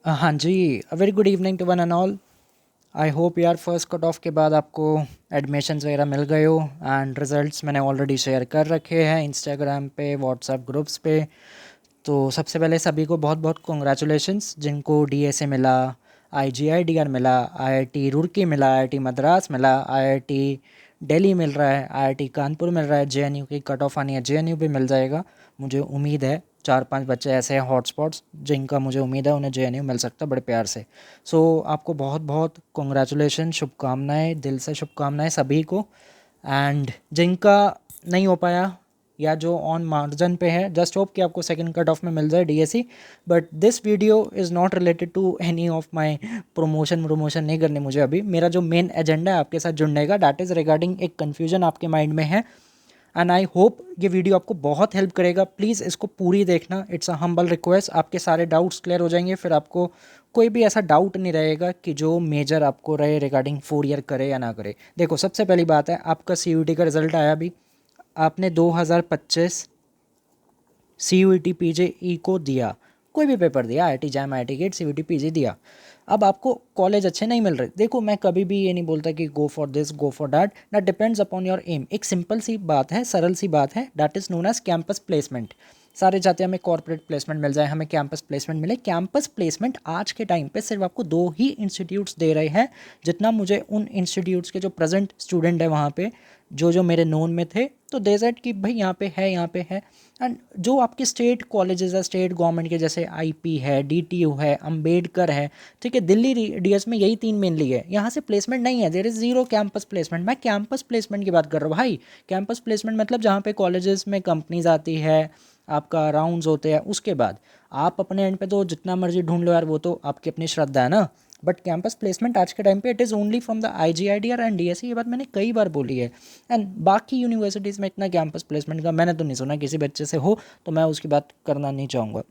हाँ जी, a very good evening to one and all. I hope यार first cut off के बाद आपको एडमिशन्स वगैरह मिल गए हो एंड रिजल्ट्स मैंने ऑलरेडी शेयर कर रखे हैं इंस्टाग्राम पे, व्हाट्सएप ग्रुप्स पे। तो सबसे पहले सभी को बहुत बहुत कॉन्ग्रेचुलेशंस जिनको डीएसए मिला, आईजीआईडीआर मिला, आईआईटी रुड़की मिला, आईआईटी मद्रास मिला, आईआईटी दिल्ली मिल रहा है, आईआईटी कानपुर मिल रहा है, जेएनयू की कट ऑफ आनी है, जेएनयू भी मिल जाएगा। मुझे उम्मीद है 4-5 बच्चे ऐसे हैं हॉटस्पॉट्स जिनका मुझे उम्मीद है उन्हें जेएनयू मिल सकता है बड़े प्यार से। सो आपको बहुत बहुत कॉन्ग्रेचुलेशन, शुभकामनाएं, दिल से शुभकामनाएं सभी को। एंड जिनका नहीं हो पाया या जो ऑन मार्जिन पे है, जस्ट होप कि आपको सेकंड कट ऑफ में मिल जाए DSC. But this video is not related to any of my promotion नहीं करनी मुझे अभी। मेरा जो मेन एजेंडा है आपके साथ जुड़ने का, डैट इज़ रिगार्डिंग एक कन्फ्यूजन आपके माइंड में है एंड आई होप ये वीडियो आपको बहुत हेल्प करेगा। प्लीज़ इसको पूरी देखना, इट्स अ हम्बल रिक्वेस्ट। आपके सारे डाउट्स क्लियर हो जाएंगे, फिर आपको कोई भी ऐसा डाउट नहीं रहेगा कि जो मेजर आपको रहे रिगार्डिंग 4 ईयर करे या ना करे। देखो, सबसे पहली बात है, आपका सीयूईटी का रिजल्ट आया अभी। आपने 2025 सीयूईटी पीजेई को दिया, कोई भी पेपर दिया, IIT JAM, IIT GATE, CUET PG दिया। अब आपको कॉलेज अच्छे नहीं मिल रहे। देखो, मैं कभी भी ये नहीं बोलता कि go for this, go for that, that depends upon your aim. एक सिंपल सी बात है, सरल सी बात है, that is known as campus placement. सारे चाहते हैं हमें कॉर्पोरेट प्लेसमेंट मिल जाए, हमें कैंपस प्लेसमेंट मिले। कैंपस प्लेसमेंट आज के टाइम पे सिर्फ आपको दो ही इंस्टीट्यूट्स दे रहे हैं, जितना मुझे उन इंस्टीट्यूट्स के जो प्रेजेंट स्टूडेंट है वहाँ पे, जो जो मेरे नोन में थे, तो दे सेड कि भाई यहाँ पे है, यहाँ पे है। एंड जो आपके स्टेट कॉलेजेस है, स्टेट गवर्नमेंट के, जैसे आईपी है, डीटीयू है, अंबेडकर है, ठीक है, दिल्ली डीएस में यही तीन मेनली है, यहाँ से प्लेसमेंट नहीं है। There is zero campus placement. मैं कैंपस प्लेसमेंट की बात कर रहा हूँ भाई। कैंपस प्लेसमेंट मतलब जहाँ पे कॉलेजेस में कंपनीज आती है, आपका राउंड्स होते हैं, उसके बाद आप अपने एंड पे तो जितना मर्जी ढूंढ लो यार, वो तो आपकी अपनी श्रद्धा है ना। बट कैंपस प्लेसमेंट आज के टाइम पे it is only from the IGIDR and DSC. ये बात मैंने कई बार बोली है। एंड बाकी यूनिवर्सिटीज़ में इतना कैंपस प्लेसमेंट का मैंने तो नहीं सुना किसी बच्चे से हो, तो मैं उसकी बात करना नहीं चाहूँगा।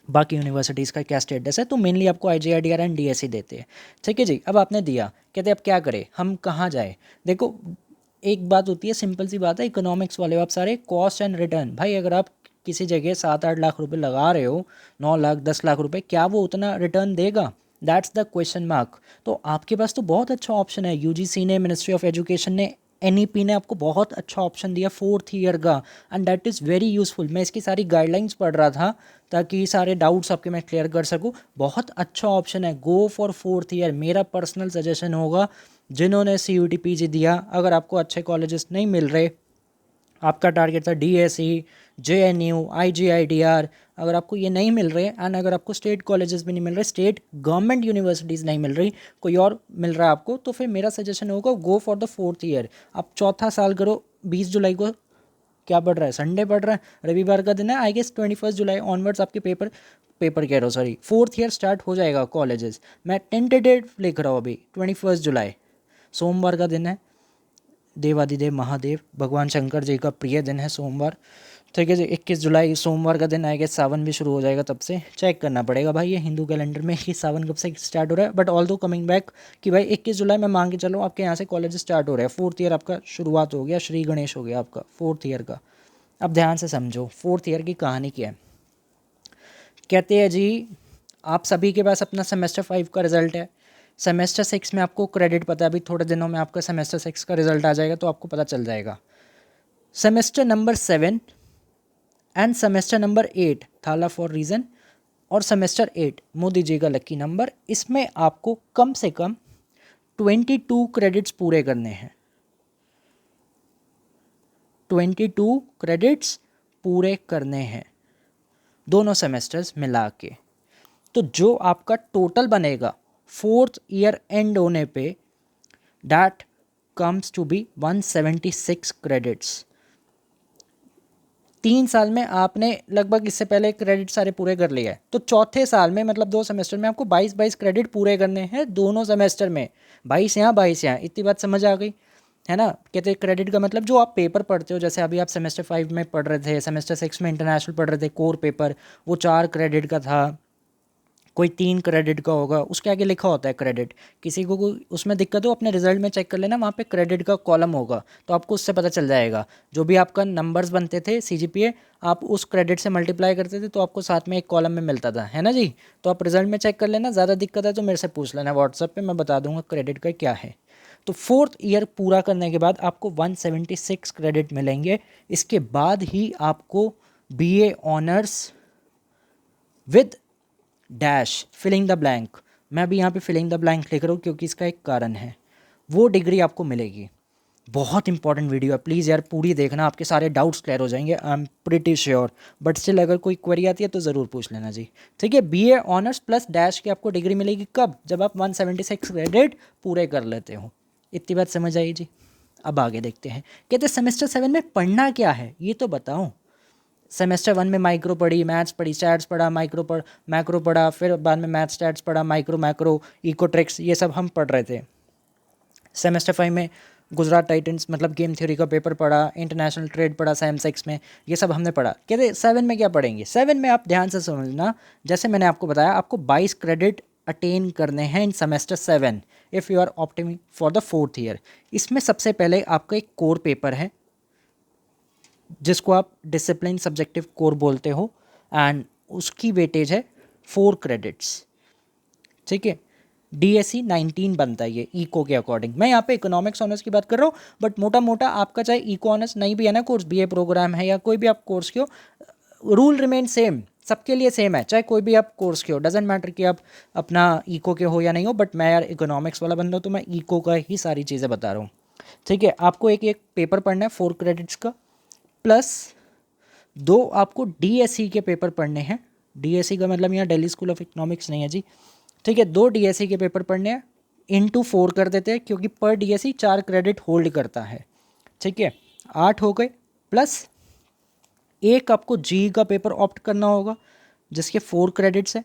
बाकी यूनिवर्सिटीज़ का क्या स्टेटस है, तो मेनली आपको आईजीआईडीआर एंड डीएससी देते हैं। ठीक है जी, अब आपने दिया, कहते अब क्या करें, हम कहाँ जाए। देखो, एक बात होती है, सिंपल सी बात है, इकोनॉमिक्स वाले आप सारे, कॉस्ट एंड रिटर्न। भाई अगर आप किसी जगह 7-8 लाख रुपए लगा रहे हो, 9 लाख 10 लाख रुपए, क्या वो उतना रिटर्न देगा? That's the question mark. तो आपके पास तो बहुत अच्छा ऑप्शन है। यूजीसी ने, मिनिस्ट्री ऑफ एजुकेशन ने, एनईपी ने आपको बहुत अच्छा ऑप्शन दिया 4th ईयर का, and that is very useful. मैं इसकी सारी गाइडलाइंस पढ़ रहा था ताकि सारे डाउट्स आपके मैं क्लियर कर सकूँ। बहुत अच्छा ऑप्शन है, गो फॉर 4th ईयर। मेरा पर्सनल सजेशन होगा, जिन्होंने सी यू टी पी जी दिया, अगर आपको अच्छे कॉलेजेस नहीं मिल रहे, आपका टारगेट था डीएसई, जेएनयू, आईजीआईडीआर, अगर आपको ये नहीं मिल रहे एंड अगर आपको स्टेट कॉलेजेस भी नहीं मिल रहे, स्टेट गवर्नमेंट यूनिवर्सिटीज़ नहीं मिल रही, कोई और मिल रहा है आपको, तो फिर मेरा सजेशन होगा go for the 4th year. आप चौथा साल करो। 20 जुलाई को क्या पढ़ रहा है, संडे पढ़ रहा है, रविवार का दिन है, आई गेस 21 जुलाई ऑनवर्ड्स आपके पेपर, पेपर कह रहा हूँ सॉरी, 4th ईयर स्टार्ट हो जाएगा कॉलेजेस। मैं टेंटेटिव लिख रहा हूँ अभी, 21 जुलाई सोमवार का दिन है, देवादिदेव महादेव भगवान शंकर जी का प्रिय दिन है सोमवार। ठीक है जी, 21 जुलाई सोमवार का दिन आएगा, सावन भी शुरू हो जाएगा तब से। चेक करना पड़ेगा भाई ये हिंदू कैलेंडर में कि सावन कब से स्टार्ट हो रहा है, बट ऑल दो कमिंग बैक कि भाई 21 जुलाई में मान के चलो आपके यहाँ से कॉलेज स्टार्ट हो रहा है। 4th ईयर आपका शुरुआत हो गया, श्री गणेश हो गया आपका 4th ईयर का। अब ध्यान से समझो 4th ईयर की कहानी क्या है। कहते हैं जी, आप सभी के पास अपना सेमेस्टर 5 का रिजल्ट है। सेमेस्टर 6 में आपको क्रेडिट पता है, अभी थोड़े दिनों में आपका सेमेस्टर 6 का रिजल्ट आ जाएगा, तो आपको पता चल जाएगा। Semester number 7 end semester number 8 थाला फॉर रीज़न, और सेमेस्टर 8 मोदी जी का लकी नंबर। इसमें आपको कम से कम 22 क्रेडिट्स पूरे करने हैं। 22 क्रेडिट्स पूरे करने हैं दोनों सेमेस्टर्स मिला के। तो जो आपका टोटल बनेगा 4th ईयर एंड होने पे, that comes to be 176 credits. 3 साल में आपने लगभग इससे पहले क्रेडिट सारे पूरे कर लिए हैं, तो चौथे साल में मतलब 2 सेमेस्टर में आपको 22 क्रेडिट पूरे करने हैं दोनों सेमेस्टर में। 22 यहाँ 22 यहाँ, इतनी बात समझ आ गई है ना। कहते क्रेडिट का मतलब जो आप पेपर पढ़ते हो, जैसे अभी आप सेमेस्टर 5 में पढ़ रहे थे, सेमेस्टर 6 में इंटरनेशनल पढ़ रहे थे, कोर पेपर वो 4 क्रेडिट का था। कोई 3 क्रेडिट का होगा, उसके आगे लिखा होता है क्रेडिट। किसी को कोई उसमें दिक्कत हो अपने रिजल्ट में चेक कर लेना, वहाँ पे क्रेडिट का कॉलम होगा, तो आपको उससे पता चल जाएगा। जो भी आपका नंबर्स बनते थे CGPA, आप उस क्रेडिट से मल्टीप्लाई करते थे तो आपको साथ में एक कॉलम में मिलता था, है ना जी। तो आप रिजल्ट में चेक कर लेना, ज़्यादा दिक्कत है तो मेरे से पूछ लेना व्हाट्सएप पर, मैं बता दूंगा क्रेडिट का क्या है। तो 4th ईयर पूरा करने के बाद आपको 176 क्रेडिट मिलेंगे। इसके बाद ही आपको BA honours with dash filling the blank, मैं भी यहाँ पे फिलिंग द ब्लैंक लिख रहा हूँ क्योंकि इसका एक कारण है, वो डिग्री आपको मिलेगी। बहुत इंपॉर्टेंट वीडियो है, प्लीज़ यार पूरी देखना, आपके सारे डाउट्स क्लियर हो जाएंगे, I am pretty sure. But still अगर कोई क्वेरी आती है तो ज़रूर पूछ लेना जी, ठीक है। BA ऑनर्स प्लस डैश की आपको डिग्री मिलेगी कब? जब आप 176 क्रेडिट पूरे कर लेते हो। इतनी बात समझ आई जी। अब आगे देखते हैं, कहते सेमेस्टर 7 में पढ़ना क्या है ये तो बताओ। सेमेस्टर 1 में माइक्रो पढ़ी, मैथ्स पढ़ी, स्टैट्स पढ़ा, मैक्रो पढ़ा, फिर बाद में मैथ स्टैट्स पढ़ा, मैक्रो इकोट्रिक्स, ये सब हम पढ़ रहे थे। सेमेस्टर 5 में गुजरात टाइटंस मतलब गेम थ्योरी का पेपर पढ़ा, इंटरनेशनल ट्रेड पढ़ा SAM-6 में, ये सब हमने पढ़ा। कहते 7 में क्या पढ़ेंगे? 7 में आप ध्यान से समझना, जैसे मैंने आपको बताया आपको 22 क्रेडिट अटेन करने हैं in semester 7 if you are opting for the 4th year. इसमें सबसे पहले आपका एक कोर पेपर है जिसको आप डिसिप्लिन सब्जेक्टिव कोर बोलते हो, एंड उसकी वेटेज है 4 क्रेडिट्स, ठीक है। DSE 19 बनता है ये इको के अकॉर्डिंग। मैं यहाँ पे इकोनॉमिक्स ऑनर्स की बात कर रहा हूँ, बट मोटा मोटा आपका चाहे इको ऑनर्स नहीं भी है ना कोर्स, BA प्रोग्राम है या कोई भी आप कोर्स के हो, रूल रिमेन सेम, सबके लिए सेम है, चाहे कोई भी आप कोर्स के हो, डजेंट मैटर कि आप अपना इको के हो या नहीं हो। बट मैं यार इकोनॉमिक्स वाला बंदा हूँ तो मैं इको का ही सारी चीज़ें बता रहा हूँ, ठीक है। आपको एक एक पेपर पढ़ना है 4 क्रेडिट्स का, प्लस 2 आपको DSE के पेपर पढ़ने हैं। DSE का मतलब यहाँ दिल्ली स्कूल ऑफ इकोनॉमिक्स नहीं है जी, ठीक है। 2 DSE के पेपर पढ़ने हैं, इंटू 4 कर देते हैं क्योंकि पर DSE 4 क्रेडिट होल्ड करता है, ठीक है। 8 हो गए, प्लस एक आपको GE का पेपर ऑप्ट करना होगा जिसके 4 क्रेडिट्स है।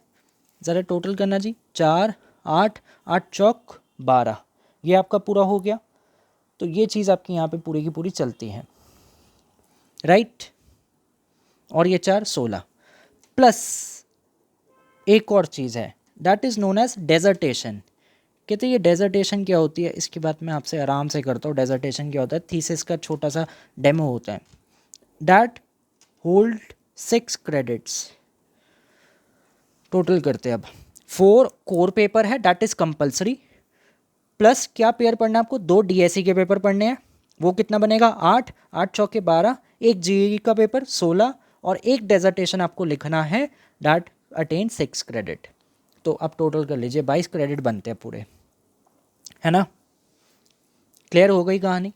ज़रा टोटल करना जी, 4 8 8 चौक 12, ये आपका पूरा हो गया। तो ये चीज़ आपकी यहाँ पे पूरी की पूरी चलती है, राइट। और ये 4 16, प्लस एक और चीज़ है that is known as dissertation. कहते हैं ये डेजर्टेशन क्या होती है, इसकी बात मैं आपसे आराम से करता हूँ। डेजर्टेशन क्या होता है? थीसिस का छोटा सा डेमो होता है। दैट होल्ड 6 क्रेडिट्स, टोटल करते हैं अब 4 कोर पेपर है दैट इज़ कंपल्सरी, प्लस क्या पेयर पढ़ना है आपको? 2 DSE के पेपर पढ़ने हैं, वो कितना बनेगा? 8 8 चौके 12, एक GE का पेपर 16, और एक डेजर्टेशन आपको लिखना है दैट अटेन 6 क्रेडिट। तो आप टोटल कर लीजिए 22 क्रेडिट बनते हैं पूरे, है ना। क्लियर हो गई कहानी।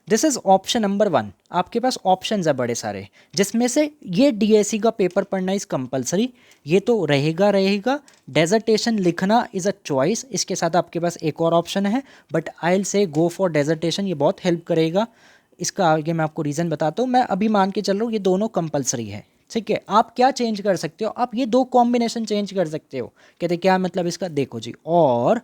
This is option number 1। आपके पास ऑप्शंस है बड़े सारे, जिसमें से ये DSE का पेपर पढ़ना इज़ कंपलसरी, ये तो रहेगा। डेजर्टेशन लिखना इज़ अ चॉइस। इसके साथ आपके पास एक और ऑप्शन है, but I will say go for dissertation, ये बहुत हेल्प करेगा। इसका आगे मैं आपको रीज़न बताता हूँ। मैं अभी मान के चल रहा हूँ ये दोनों कंपलसरी है, ठीक है। आप क्या चेंज कर सकते हो? आप ये 2 कॉम्बिनेशन चेंज कर सकते हो। कहते क्या मतलब इसका? देखो जी, और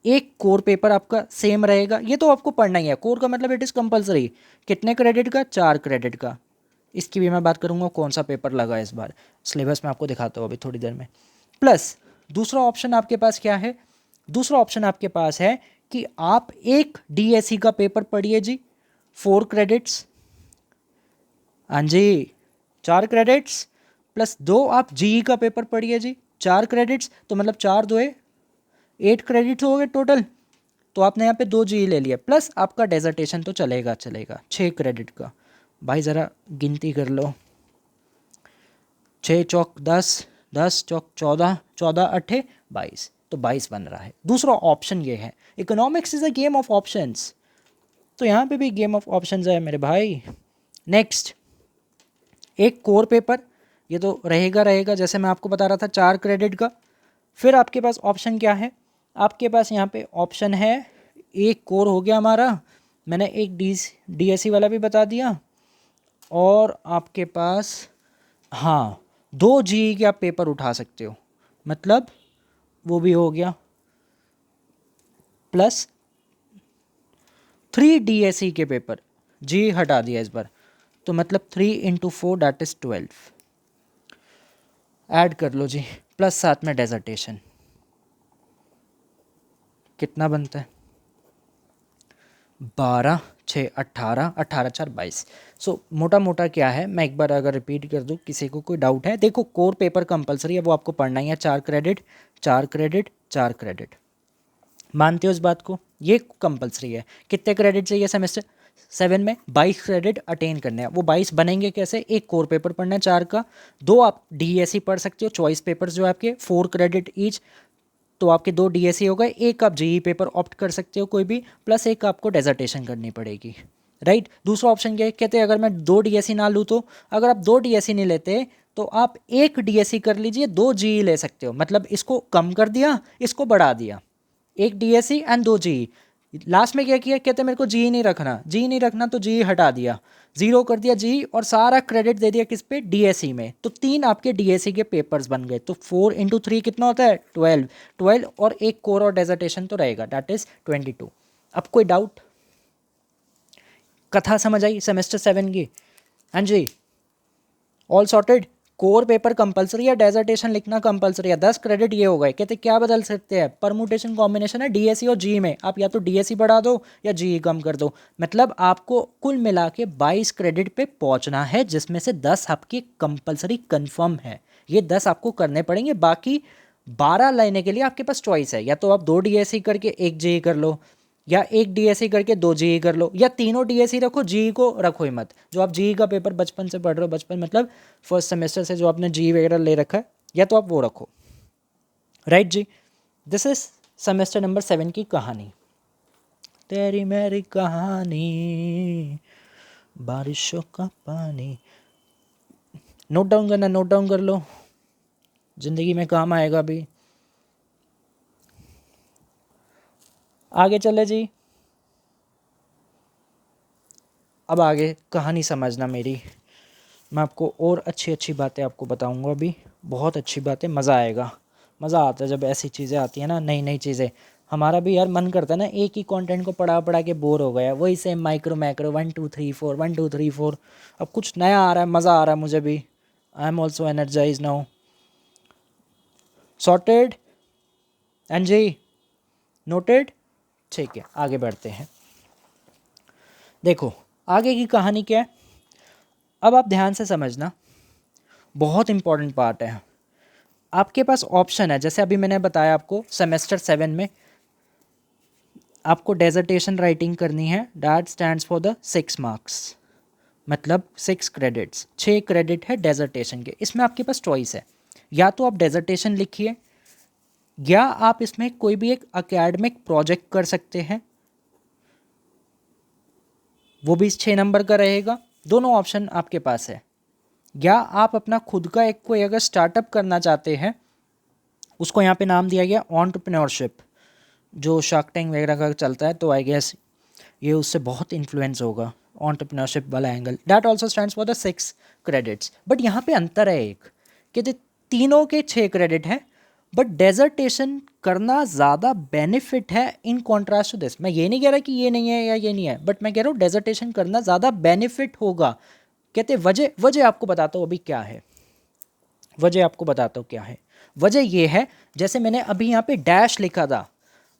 एक कोर पेपर आपका सेम रहेगा, ये तो आपको पढ़ना ही है। कोर का मतलब इट इज़ कंपलसरी। कितने क्रेडिट का? 4 क्रेडिट का। इसकी भी मैं बात करूँगा कौन सा पेपर लगा इस बार, सिलेबस में आपको दिखाता हूँ अभी थोड़ी देर में। प्लस दूसरा ऑप्शन आपके पास क्या है? दूसरा ऑप्शन आपके पास है कि आप एक DSE का पेपर पढ़िए जी, 4 क्रेडिट्स, हाँ जी 4 क्रेडिट्स, प्लस 2 आप GE का पेपर पढ़िए जी, 4 क्रेडिट्स, तो मतलब 4 2 8 क्रेडिट हो गए टोटल। तो आपने यहाँ पे 2 GE ले लिया, प्लस आपका डेजर्टेशन तो चलेगा 6 क्रेडिट का। भाई ज़रा गिनती कर लो, 6 चौक 10, 10 चौक 14, 14 अट्ठे 22, तो 22 बन रहा है। दूसरा ऑप्शन ये है, economics is a game of options, तो यहाँ पे भी गेम ऑफ ऑप्शंस है मेरे भाई। नेक्स्ट, एक कोर पेपर, ये तो रहेगा जैसे मैं आपको बता रहा था 4 क्रेडिट का। फिर आपके पास ऑप्शन क्या है? आपके पास यहाँ पे ऑप्शन है, एक कोर हो गया हमारा, मैंने एक DSE वाला भी बता दिया, और आपके पास हाँ 2 GE के आप पेपर उठा सकते हो, मतलब वो भी हो गया, प्लस 3 DSE के पेपर, GE हटा दिया इस बार, तो मतलब 3 × 4 दैट इज़ 12। ऐड कर लो जी, प्लस साथ में डेजर्टेशन, कितना बनता है? 12 6 18, 18 4 22। सो मोटा मोटा क्या है, मैं एक बार अगर रिपीट कर दूँ, किसी को कोई डाउट है? देखो कोर पेपर कंपलसरी है, वो आपको पढ़ना ही है, 4 क्रेडिट 4 क्रेडिट 4 क्रेडिट। मानते हो इस बात को? ये कंपलसरी है। कितने क्रेडिट चाहिए सेमेस्टर 7 में? 22 क्रेडिट अटेन करने हैं। वो 22 बनेंगे कैसे? एक कोर पेपर पढ़ना है 4 का, 2 आप डीएससी पढ़ सकते हो, चॉइस पेपर्स जो आपके 4 क्रेडिट ईच, तो आपके 2 डीएससी हो गए, एक आप जेई पेपर ऑप्ट कर सकते हो कोई भी, प्लस एक आपको डेजर्टेशन करनी पड़ेगी, राइट। दूसरा ऑप्शन क्या है? कहते हैं अगर मैं 2 डीएससी ना लूँ तो, अगर आप 2 डीएससी नहीं लेते तो आप 1 डीएससी कर लीजिए, 2 जेई ले सकते हो। मतलब इसको कम कर दिया, इसको बढ़ा दिया, 1 डीएससी एंड 2 जेई। लास्ट में क्या किया? कहते हैं मेरे को जी नहीं रखना, जी नहीं रखना तो जी हटा दिया, जीरो कर दिया जी, और सारा क्रेडिट दे दिया किस पे? डीएससी में। तो 3 आपके डीएससी के पेपर्स बन गए। तो 4 इंटू 3 कितना होता है? 12, 12 और एक कोर और डेजर्टेशन तो रहेगा, दैट इज 22। अब कोई डाउट? कथा समझ आई सेमेस्टर 7 की? हाँ जी, all sorted. Core paper compulsory है, डेजर्टेशन लिखना कंपलसरी है, 10 क्रेडिट ये हो गए। कहते क्या बदल सकते हैं? परमुटेशन कॉम्बिनेशन है डीएससी और जी में, आप या तो डीएससी बढ़ा दो या जी कम कर दो। मतलब आपको कुल मिला के 22 क्रेडिट पे पहुंचना है, जिसमें से 10 आपकी कंपलसरी कंफर्म है। ये 10 आपको करने पड़ेंगे, बाकी 12 लेने के लिए आपके पास चॉइस है, या तो आप 2 डीएससी करके 1 जी कर लो, या 1 डीएससी करके 2 जीई कर लो, या तीनों डीएससी रखो, जीई को रखो ही मत। जो आप जीई का पेपर बचपन से पढ़ रहे हो, बचपन मतलब फर्स्ट सेमेस्टर से जो आपने जीई वगैरह ले रखा है, या तो आप वो रखो, राइट जी। दिस इज सेमेस्टर नंबर 7 की कहानी, तेरी मेरी कहानी, बारिशों का पानी। नोट डाउन करना, नोट डाउन कर लो, जिंदगी में काम आएगा अभी। आगे चले जी। अब आगे कहानी समझना मेरी, मैं आपको और अच्छी अच्छी बातें आपको बताऊंगा अभी, बहुत अच्छी बातें, मज़ा आएगा। मज़ा आता है जब ऐसी चीज़ें आती हैं ना, नई नई चीज़ें। हमारा भी यार मन करता है ना, एक ही कंटेंट को पढ़ा पढ़ा के बोर हो गया, वही सेम माइक्रो मैक्रो 1 2 3 4 1 2 3 4। अब कुछ नया आ रहा है, मज़ा आ रहा है मुझे भी। I am also energise now. Sorted and जी, नोटेड। ठीक है, आगे बढ़ते हैं। देखो आगे की कहानी क्या है, अब आप ध्यान से समझना, बहुत इंपॉर्टेंट पार्ट है। आपके पास ऑप्शन है, जैसे अभी मैंने बताया आपको सेमेस्टर 7 में आपको डेजर्टेशन राइटिंग करनी है, that stands for the 6 marks, मतलब 6 क्रेडिट्स, 6 क्रेडिट है डेजर्टेशन के। इसमें आपके पास चॉइस है, या तो आप डेजर्टेशन लिखिए, या आप इसमें कोई भी एक एकेडमिक प्रोजेक्ट कर सकते हैं, वो भी 6 नंबर का रहेगा। दोनों ऑप्शन आपके पास है। या आप अपना खुद का एक कोई अगर स्टार्टअप करना चाहते हैं, उसको यहाँ पे नाम दिया गया एंटरप्रेन्योरशिप, जो शार्क टैंक वगैरह का चलता है, तो आई गेस ये उससे बहुत इन्फ्लुएंस होगा, एंटरप्रेन्योरशिप वाला angle. That also stands for the 6 credits. But यहाँ पे अंतर है एक, कि तीनों के 6 क्रेडिट हैं, बट डेजर्टेशन करना ज़्यादा बेनिफिट है इन कॉन्ट्रास्ट टू दिस। मैं ये नहीं कह रहा कि ये नहीं है या ये नहीं है, बट मैं कह रहा हूँ डेजर्टेशन करना ज़्यादा बेनिफिट होगा। कहते वजह, वजह आपको बताता हूँ अभी क्या है, वजह आपको बताता हूँ क्या है। वजह ये है, जैसे मैंने अभी यहाँ पे डैश लिखा था,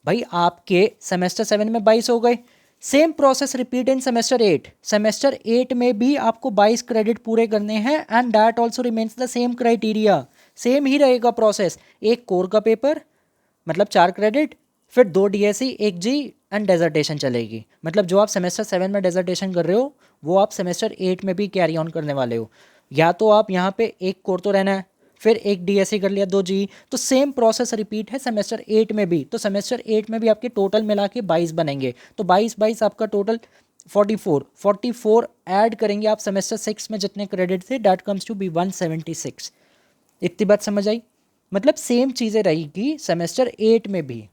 भाई आपके सेमेस्टर 7 में 22 हो गए, same process repeat in semester 8। Semester 8 में भी आपको 22 क्रेडिट पूरे करने हैं, and that also remains the same criteria, same ही रहेगा प्रोसेस। एक कोर का पेपर मतलब 4 क्रेडिट, फिर 2 डीएससी 1 जी एंड डेजर्टेशन चलेगी। मतलब जो आप सेमेस्टर 7 में डेजर्टेशन कर रहे हो, वो आप सेमेस्टर 8 में भी कैरी ऑन करने वाले हो। या तो आप यहाँ पे एक कोर तो रहना है, फिर एक डीएससी कर लिया, 2 जी, तो सेम प्रोसेस रिपीट है सेमेस्टर 8 में भी। तो सेमेस्टर 8 में भी आपके टोटल मिला के 22 बनेंगे, तो 22 आपका टोटल 44 ऐड करेंगे आप सेमेस्टर 6 में जितने क्रेडिट थे, दैट कम्स टू बी 176। इतनी बात समझ आई? मतलब सेम चीज़ें रहेगी सेमेस्टर 8 में भी,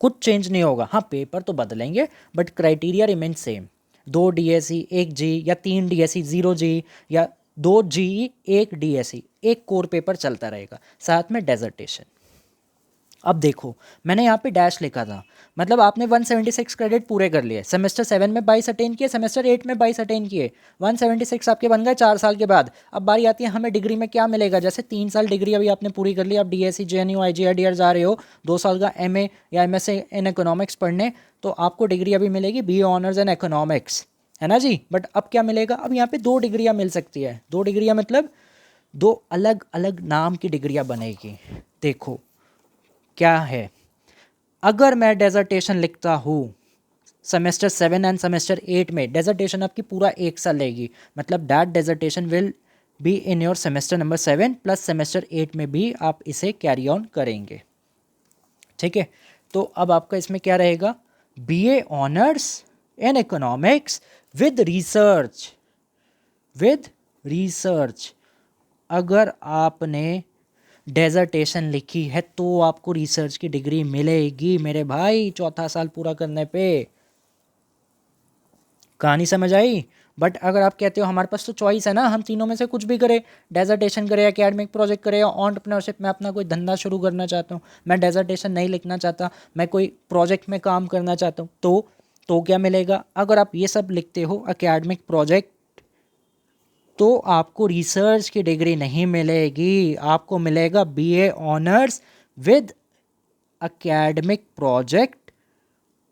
कुछ चेंज नहीं होगा। हाँ पेपर तो बदलेंगे, but criteria remain same. 2 DSC 1 जी, या 3 डीएससी 0 जी, या 2 जी 1 डीएससी, एक कोर पेपर चलता रहेगा, साथ में डेजर्टेशन। अब देखो मैंने यहाँ पे डैश लिखा था, मतलब आपने 176 क्रेडिट पूरे कर लिए, सेमेस्टर 7 में 22 अटेन किए, सेमेस्टर 8 में 22 अटेन किए, 176 आपके बन गए 4 साल के बाद। अब बारी आती है हमें डिग्री में क्या मिलेगा, जैसे 3 साल डिग्री अभी आपने पूरी कर ली, आप DSc JNU IGIDR जा रहे हो 2 साल का MA या MSc इन इकोनॉमिक्स पढ़ने, तो आपको डिग्री अभी मिलेगी BA ऑनर्स इन इकोनॉमिक्स, है ना जी। बट अब क्या मिलेगा, अब यहाँ पे 2 डिग्रियाँ मिल सकती है, 2 डिग्रियाँ मतलब 2 अलग अलग नाम की डिग्रियाँ बनेगी। देखो क्या है, अगर मैं डेजर्टेशन लिखता हूँ सेमेस्टर 7 एंड सेमेस्टर 8 में, डेजर्टेशन आपकी पूरा 1 साल लेगी, मतलब that dissertation will be in your semester number 7 plus semester 8 में भी आप इसे कैरी ऑन करेंगे, ठीक है। तो अब आपका इसमें क्या रहेगा, BA honours in economics with research, with research. अगर आपने डेजर्टेशन लिखी है तो आपको रिसर्च की डिग्री मिलेगी मेरे भाई, 4था साल पूरा करने पे। कहानी समझ आई। बट अगर आप कहते हो हमारे पास तो चॉइस है ना, हम तीनों में से कुछ भी करें, डेजर्टेशन करें, एकेडमिक प्रोजेक्ट करें या एंटरप्रेन्योरशिप में अपना कोई धंधा शुरू करना चाहता हूँ, मैं डेजर्टेशन नहीं लिखना चाहता, मैं कोई प्रोजेक्ट में काम करना चाहता हूँ, तो क्या मिलेगा, अगर आप ये सब लिखते हो एकेडमिक प्रोजेक्ट, तो आपको रिसर्च की डिग्री नहीं मिलेगी, आपको मिलेगा BA honours with academic project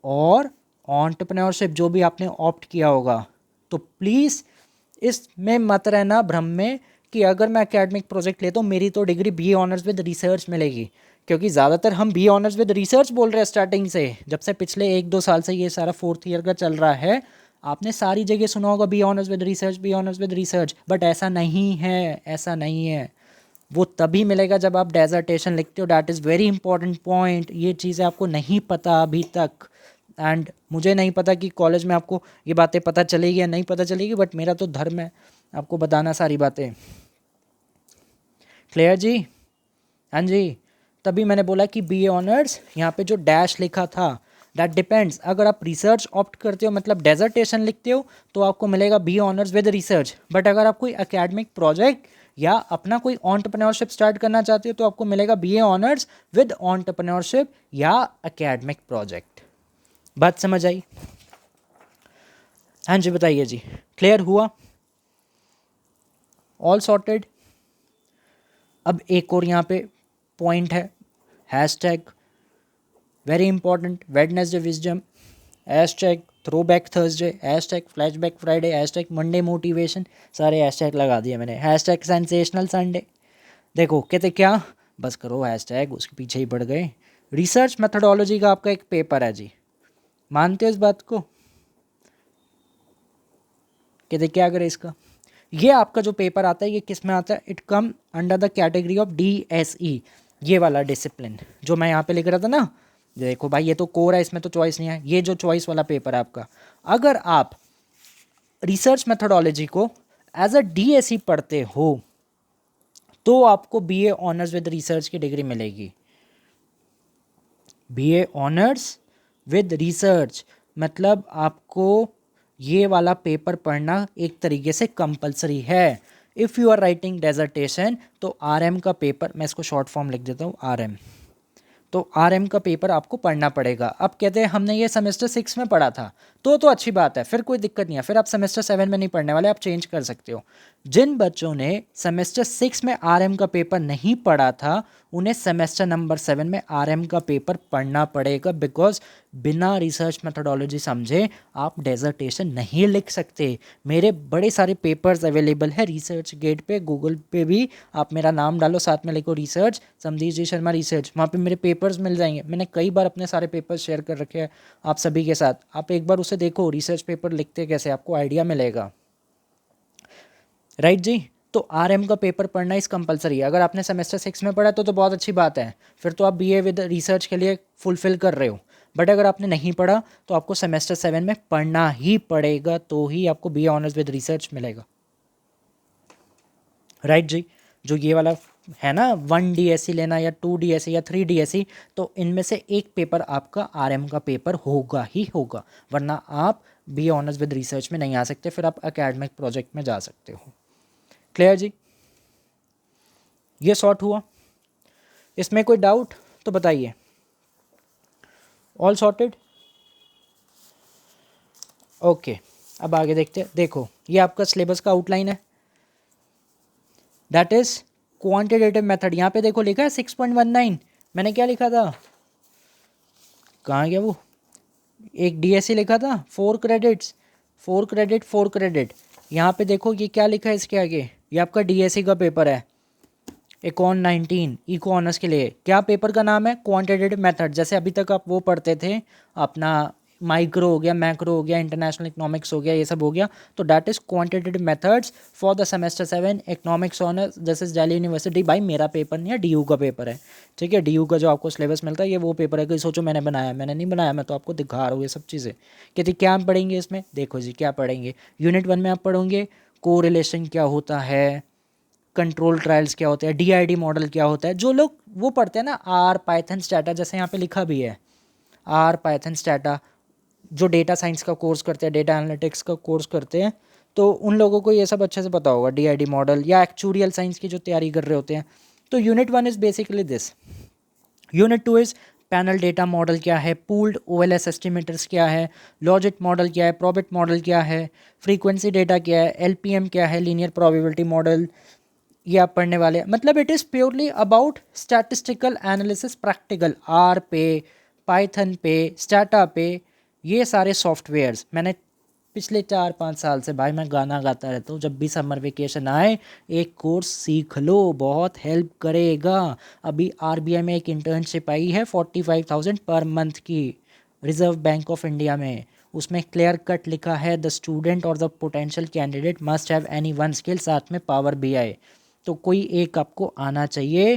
और एंटरप्रेन्योरशिप जो भी आपने ऑप्ट किया होगा। तो प्लीज़ इसमें मत रहना भ्रम में कि अगर मैं एकेडमिक प्रोजेक्ट लेता हूँ मेरी तो degree BA honours with research मिलेगी, क्योंकि ज़्यादातर हम BA ऑनर्स विद रिसर्च बोल रहे हैं स्टार्टिंग से, जब से पिछले 1-2 साल से ये सारा 4th ईयर का चल रहा है, आपने सारी जगह सुना होगा BA honours with research, BA honours with research, but ऐसा नहीं है, ऐसा नहीं है। वो तभी मिलेगा जब आप डेजर्टेशन लिखते हो, that is very important point. ये चीज़ें आपको नहीं पता अभी तक, एंड मुझे नहीं पता कि कॉलेज में आपको ये बातें पता चलेगी या नहीं पता चलेगी, बट मेरा तो धर्म है आपको बताना सारी बातें। क्लियर जी, हाँ जी। तभी मैंने बोला कि BA ऑनर्स, यहाँ पे जो डैश लिखा था दैट डिपेंड्स, अगर आप रिसर्च ऑप्ट करते हो मतलब डेजर्टेशन लिखते हो तो आपको मिलेगा BA honours with research, but अगर आप कोई एकेडमिक प्रोजेक्ट या अपना कोई एंटरप्रेन्योरशिप स्टार्ट करना चाहते हो तो आपको मिलेगा BA ऑनर्स विद एंटरप्रेन्योरशिप या एकेडमिक प्रोजेक्ट। बात समझ आई? हाँ जी बताइए जी, क्लियर हुआ, ऑल सॉर्टेड। अब एक और यहाँ पे पॉइंट है, hashtag very important, Wednesday wisdom, hashtag throwback Thursday, hashtag flashback Friday, hashtag Monday motivation, सारे हैशटैग लगा दिए मैंने, हैशटैग सेंसेशनल संडे। देखो कहते क्या, बस करो हैशटैग, उसके पीछे ही पड़ गए। रिसर्च मेथोडोलॉजी का आपका एक पेपर है जी, मानते हो इस बात को? कहते क्या करें इसका, ये आपका जो पेपर आता है ये किस में आता है, it come under the category of DSE, ये वाला डिसिप्लिन जो मैं यहाँ पे लिख रहा था ना। देखो भाई ये तो कोर है, इसमें तो चॉइस नहीं है, ये जो चॉइस वाला पेपर है आपका, अगर आप रिसर्च मेथोडोलॉजी को एज अ DSE पढ़ते हो तो आपको BA ऑनर्स विद रिसर्च की डिग्री मिलेगी। BA ऑनर्स विद रिसर्च मतलब आपको ये वाला पेपर पढ़ना एक तरीके से कंपलसरी है। If you are writing dissertation तो RM का पेपर, मैं इसको शॉर्ट फॉर्म लिख देता हूँ RM, तो RM का पेपर आपको पढ़ना पड़ेगा। अब कहते हैं हमने ये सेमेस्टर 6 में पढ़ा था तो अच्छी बात है, फिर कोई दिक्कत नहीं है, फिर आप सेमेस्टर 7 में नहीं पढ़ने वाले, आप चेंज कर सकते हो। जिन बच्चों ने सेमेस्टर 6 में RM का पेपर नहीं पढ़ा था उन्हें सेमेस्टर नंबर 7 में RM का पेपर पढ़ना पड़ेगा, बिकॉज बिना रिसर्च मेथोडोलॉजी समझे आप डेजर्टेशन नहीं लिख सकते। मेरे बड़े सारे पेपर्स अवेलेबल है रिसर्च गेट पे, गूगल पे भी आप मेरा नाम डालो, साथ में लिखो रिसर्च, समधीश जी शर्मा रिसर्च, वहाँ पे मेरे पेपर्स मिल जाएंगे। मैंने कई बार अपने सारे पेपर्स शेयर कर रखे हैं आप सभी के साथ, आप एक बार उसे देखो, रिसर्च पेपर लिखते कैसे, आपको आइडिया मिलेगा। राइट जी, तो RM का पेपर पढ़ना इस कंपलसरी है। अगर आपने सेमेस्टर 6 में पढ़ा तो बहुत अच्छी बात है, फिर तो आप BA विद रिसर्च के लिए फुलफिल कर रहे हो। बट अगर आपने नहीं पढ़ा तो आपको सेमेस्टर 7 में पढ़ना ही पड़ेगा, तो ही आपको BA ऑनर्स विद रिसर्च मिलेगा। राइट जी, जो ये वाला है ना 1 DSE लेना या 2 DSE या 3 DSE, तो इनमें से एक पेपर आपका RM का पेपर होगा ही होगा, वरना आप BA ऑनर्स विद रिसर्च में नहीं आ सकते, फिर आप एकेडमिक प्रोजेक्ट में जा सकते हो। क्लियर जी, ये सॉर्ट हुआ, इसमें कोई डाउट तो बताइए, ऑल सॉर्टेड? ओके, अब आगे देखते हैं। देखो ये आपका सिलेबस का आउटलाइन है, दैट इज क्वांटिटेटिव मेथड। यहाँ पे देखो लिखा है 6.19, मैंने क्या लिखा था, कहाँ गया वो, एक डीएससी लिखा था, 4 क्रेडिट्स, 4 क्रेडिट 4 क्रेडिट। यहाँ पे देखो ये क्या लिखा है इसके आगे, ये आपका डीएससी का पेपर है, इकॉन 19 इको ऑनर्स के लिए। क्या पेपर का नाम है, क्वांटिटेटिव मेथड। जैसे अभी तक आप वो पढ़ते थे अपना, माइक्रो हो गया, मैक्रो हो गया, इंटरनेशनल इकोनॉमिक्स हो गया, ये सब हो गया, तो that is quantitative methods for the semester 7 economics honours. This is Delhi university. भाई मेरा पेपर नहीं है, डीयू का पेपर है, ठीक है। डीयू का जो आपको सिलेबस मिलता है ये वो पेपर है। कि सोचो मैंने बनाया, मैंने नहीं बनाया, मैं तो आपको दिखा रहा हूँ ये सब चीज़ें। कहती क्या हम पढ़ेंगे इसमें, देखो जी क्या पढ़ेंगे। यूनिट 1 में आप पढ़ोगे कोरिलेशन क्या होता है, कंट्रोल ट्रायल्स क्या होते हैं, डीआईडी मॉडल क्या होता है। जो लोग वो पढ़ते हैं ना आर पाइथन स्टैटा, जैसे यहाँ पे लिखा भी है आर पाइथन स्टैटा, जो डेटा साइंस का कोर्स करते हैं, डेटा एनालिटिक्स का कोर्स करते हैं, तो उन लोगों को ये सब अच्छे से पता होगा, डीआईडी मॉडल, या एक्चुरियल साइंस की जो तैयारी कर रहे होते हैं। तो unit 1 is basically this. Unit 2 is panel data model क्या है, पूल्ड ओएलएस एस्टिमेटर्स क्या है, लॉजिक मॉडल क्या है, प्रोबेट मॉडल क्या है, फ्रीक्वेंसी डेटा क्या है, एलपीएम क्या है, लीनियर प्रोबेबिलिटी मॉडल, ये आप पढ़ने वाले हैं। मतलब it is purely about statistical analysis, practical R पे, पाइथन पे, स्टाटा पे, ये सारे सॉफ्टवेयर्स। मैंने पिछले 4-5 साल से भाई मैं गाना गाता रहता हूँ, जब भी समर वेकेशन आए एक कोर्स सीख लो, बहुत हेल्प करेगा। अभी आरबीआई में एक इंटर्नशिप आई है 45,000 पर मंथ की, रिजर्व बैंक ऑफ इंडिया में। उसमें क्लियर कट लिखा है द स्टूडेंट और the potential candidate must have any one skill, साथ में पावर बीआई। तो कोई एक आपको आना चाहिए।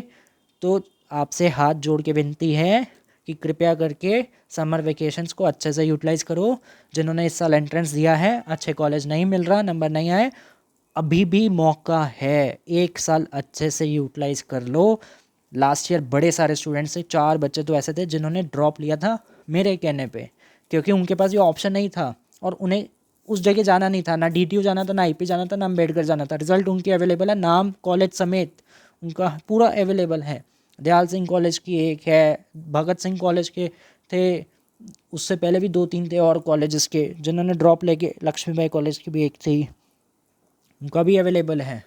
तो आपसे हाथ जोड़ के विनती है कि कृपया करके समर वेकेशंस को अच्छे से यूटिलाइज़ करो। जिन्होंने इस साल एंट्रेंस दिया है, अच्छे कॉलेज नहीं मिल रहा, नंबर नहीं आए, अभी भी मौका है, एक साल अच्छे से यूटिलाइज़ कर लो। लास्ट ईयर बड़े सारे स्टूडेंट्स थे, 4 बच्चे तो ऐसे थे जिन्होंने ड्रॉप लिया था मेरे कहने पे, क्योंकि उनके पास ये ऑप्शन नहीं था और उन्हें उस जगह जाना नहीं था, ना डीटीयू जाना था, ना आईपी जाना था, ना अम्बेडकर जाना था। रिजल्ट उनकी अवेलेबल है, नाम कॉलेज समेत उनका पूरा अवेलेबल है। दयाल सिंह कॉलेज की एक है, भगत सिंह कॉलेज के थे, उससे पहले भी 2-3 थे और कॉलेजेस के जिन्होंने ड्रॉप लेके, लक्ष्मीबाई कॉलेज की भी एक थी, उनका भी अवेलेबल है।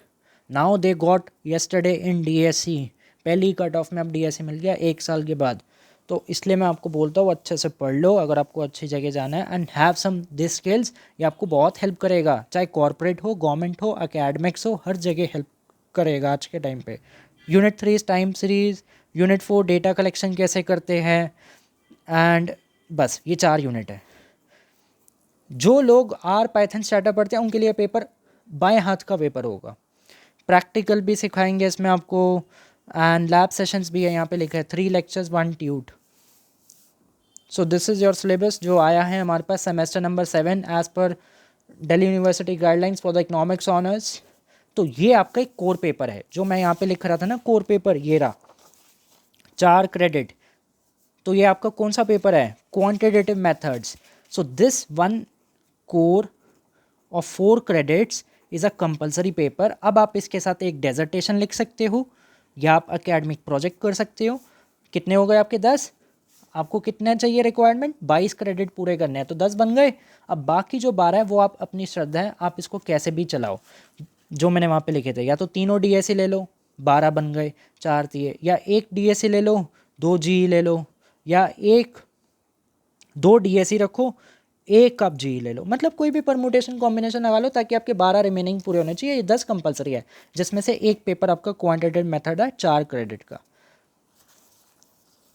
Now they got yesterday in DSC, पहली कट ऑफ में अब डीएससी मिल गया 1 साल के बाद। तो इसलिए मैं आपको बोलता हूँ अच्छे से पढ़ लो अगर आपको अच्छी जगह जाना है, and have some this skills. ये आपको बहुत हेल्प करेगा, चाहे कॉर्पोरेट हो, गवर्नमेंट हो, एकेडमिक्स हो, हर जगह हेल्प करेगा आज के टाइम पे। Unit 3 time series, unit 4 data collection कैसे करते हैं, एंड बस ये 4 यूनिट है। जो लोग आर पाइथन स्टार्टअप पढ़ते हैं उनके लिए पेपर बाएं हाथ का पेपर होगा। प्रैक्टिकल भी सिखाएंगे इसमें आपको, एंड लैब सेशंस भी है, यहाँ पे लिखा है 3 lectures 1 tweet. So this is your syllabus जो आया है हमारे पास सेमेस्टर नंबर 7 एज पर Delhi university guidelines for the economics honours. तो ये आपका एक कोर पेपर है, जो मैं यहाँ पे लिख रहा था ना कोर पेपर, ये रहा 4 क्रेडिट। तो ये आपका कौन सा पेपर है, quantitative methods. So this one core of 4 credits is a compulsory paper. अब आप इसके साथ एक डेजर्टेशन लिख सकते हो या आप एकेडमिक प्रोजेक्ट कर सकते हो। कितने हो गए आपके 10, आपको कितने चाहिए रिक्वायरमेंट, 22 क्रेडिट पूरे करने हैं, तो 10 बन गए। अब बाकी जो 12 है वो आप अपनी श्रद्धा है, आप इसको कैसे भी चलाओ। जो मैंने वहाँ पे लिखे थे, या तो तीनों डीएससी ले लो, 12 बन गए, 4 दिए, या एक डीएससी ले लो, 2 जी ले लो, या 2 डीएससी रखो, एक आप जी ले लो। मतलब कोई भी परमुटेशन कॉम्बिनेशन लगा लो ताकि आपके 12 रिमेनिंग पूरे होने चाहिए। ये 10 कंपलसरी है, जिसमें से एक पेपर आपका क्वांटिटेटिव मेथड है 4 क्रेडिट का।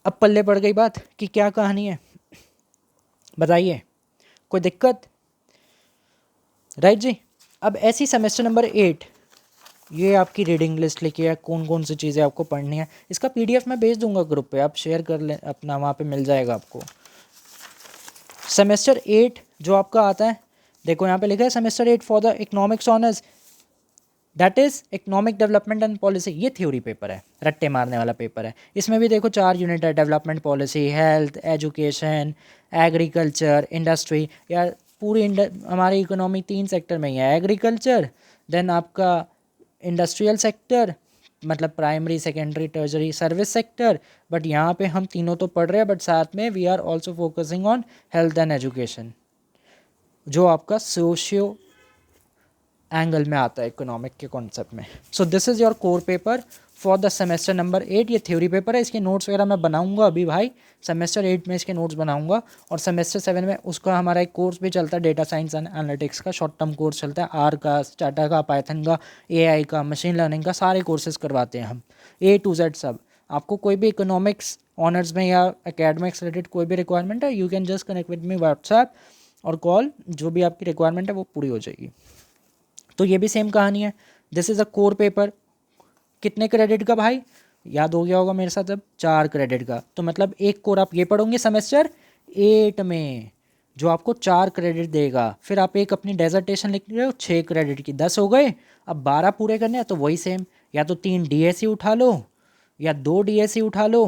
अब पल्ले पड़ गई बात कि क्या कहानी है, बताइए कोई दिक्कत, राइट जी। अब ऐसी सेमेस्टर नंबर 8, ये आपकी रीडिंग लिस्ट लिखी है, कौन कौन सी चीज़ें आपको पढ़नी है। इसका पीडीएफ मैं भेज दूंगा ग्रुप पे, आप शेयर कर लें अपना, वहाँ पे मिल जाएगा आपको। सेमेस्टर 8 जो आपका आता है, देखो यहाँ पे लिखा है semester 8 for the economics honours, that is economic development and policy. ये थ्योरी पेपर है, रट्टे मारने वाला पेपर है। इसमें भी देखो 4 यूनिट है, development policy, health, education, agriculture, industry. यार पूरी हमारी इकोनॉमी 3 सेक्टर में ही है, एग्रीकल्चर, देन आपका इंडस्ट्रियल सेक्टर, मतलब primary, secondary, टर्जरी, service sector, but यहाँ पे हम तीनों तो पढ़ रहे हैं, बट साथ में we are also focusing on health and education, जो आपका सोशियो एंगल में आता है इकोनॉमिक के कॉन्सेप्ट में। So this is your core paper for the semester number 8। ये थ्योरी पेपर है, इसके नोट्स वगैरह मैं बनाऊंगा अभी भाई, सेमेस्टर 8 में इसके नोट्स बनाऊंगा, और सेमेस्टर 7 में उसका हमारा एक कोर्स भी चलता है, डेटा साइंस एंड एनालिटिक्स का शॉर्ट टर्म कोर्स चलता है, आर का, स्टाटा का, पाइथन का, एआई का, मशीन लर्निंग का, सारे कोर्सेज करवाते हैं हम, A to Z सब। आपको कोई भी इकोनॉमिक्स ऑनर्स में या एकेडमिक्स रिलेटेड कोई भी रिक्वायरमेंट है, you can just connect with me WhatsApp और कॉल, जो भी आपकी रिक्वायरमेंट है वो पूरी हो जाएगी। तो ये भी सेम कहानी है, this is a core paper. कितने क्रेडिट का भाई, याद हो गया होगा मेरे साथ अब, 4 क्रेडिट का। तो मतलब एक कोर आप ये पढ़ोगे सेमेस्टर 8 में, जो आपको 4 क्रेडिट देगा। फिर आप एक अपनी डेजर्टेशन लिख रहे हो, 6 क्रेडिट की, 10 हो गए। अब 12 पूरे करने हैं, तो वही सेम, या तो 3 DSE उठा लो, या 2 DSE उठा लो,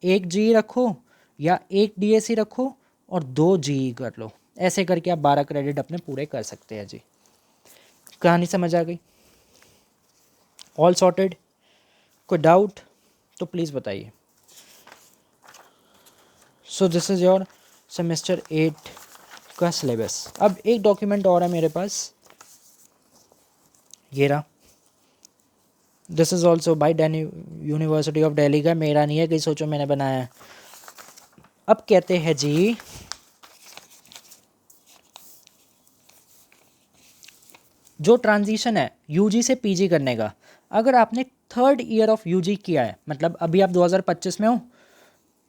1 GE रखो, या 1 DSE रखो और 2 GE कर लो। ऐसे करके आप 12 क्रेडिट अपने पूरे कर सकते हैं जी। कहानी समझ आ गई? All sorted? कोई डाउट तो प्लीज़ बताइए। So this is your semester 8 का सिलेबस। अब एक डॉक्यूमेंट और है मेरे पास, ये रहा, दिस इज़ ऑल्सो बाई डेनी यूनिवर्सिटी ऑफ दिल्ली का, मेरा नहीं है, कहीं सोचो मैंने बनाया है। अब कहते हैं जी, जो ट्रांजिशन है यूजी से पीजी करने का, अगर आपने 3rd ईयर ऑफ यूजी किया है, मतलब अभी आप 2025 में हो,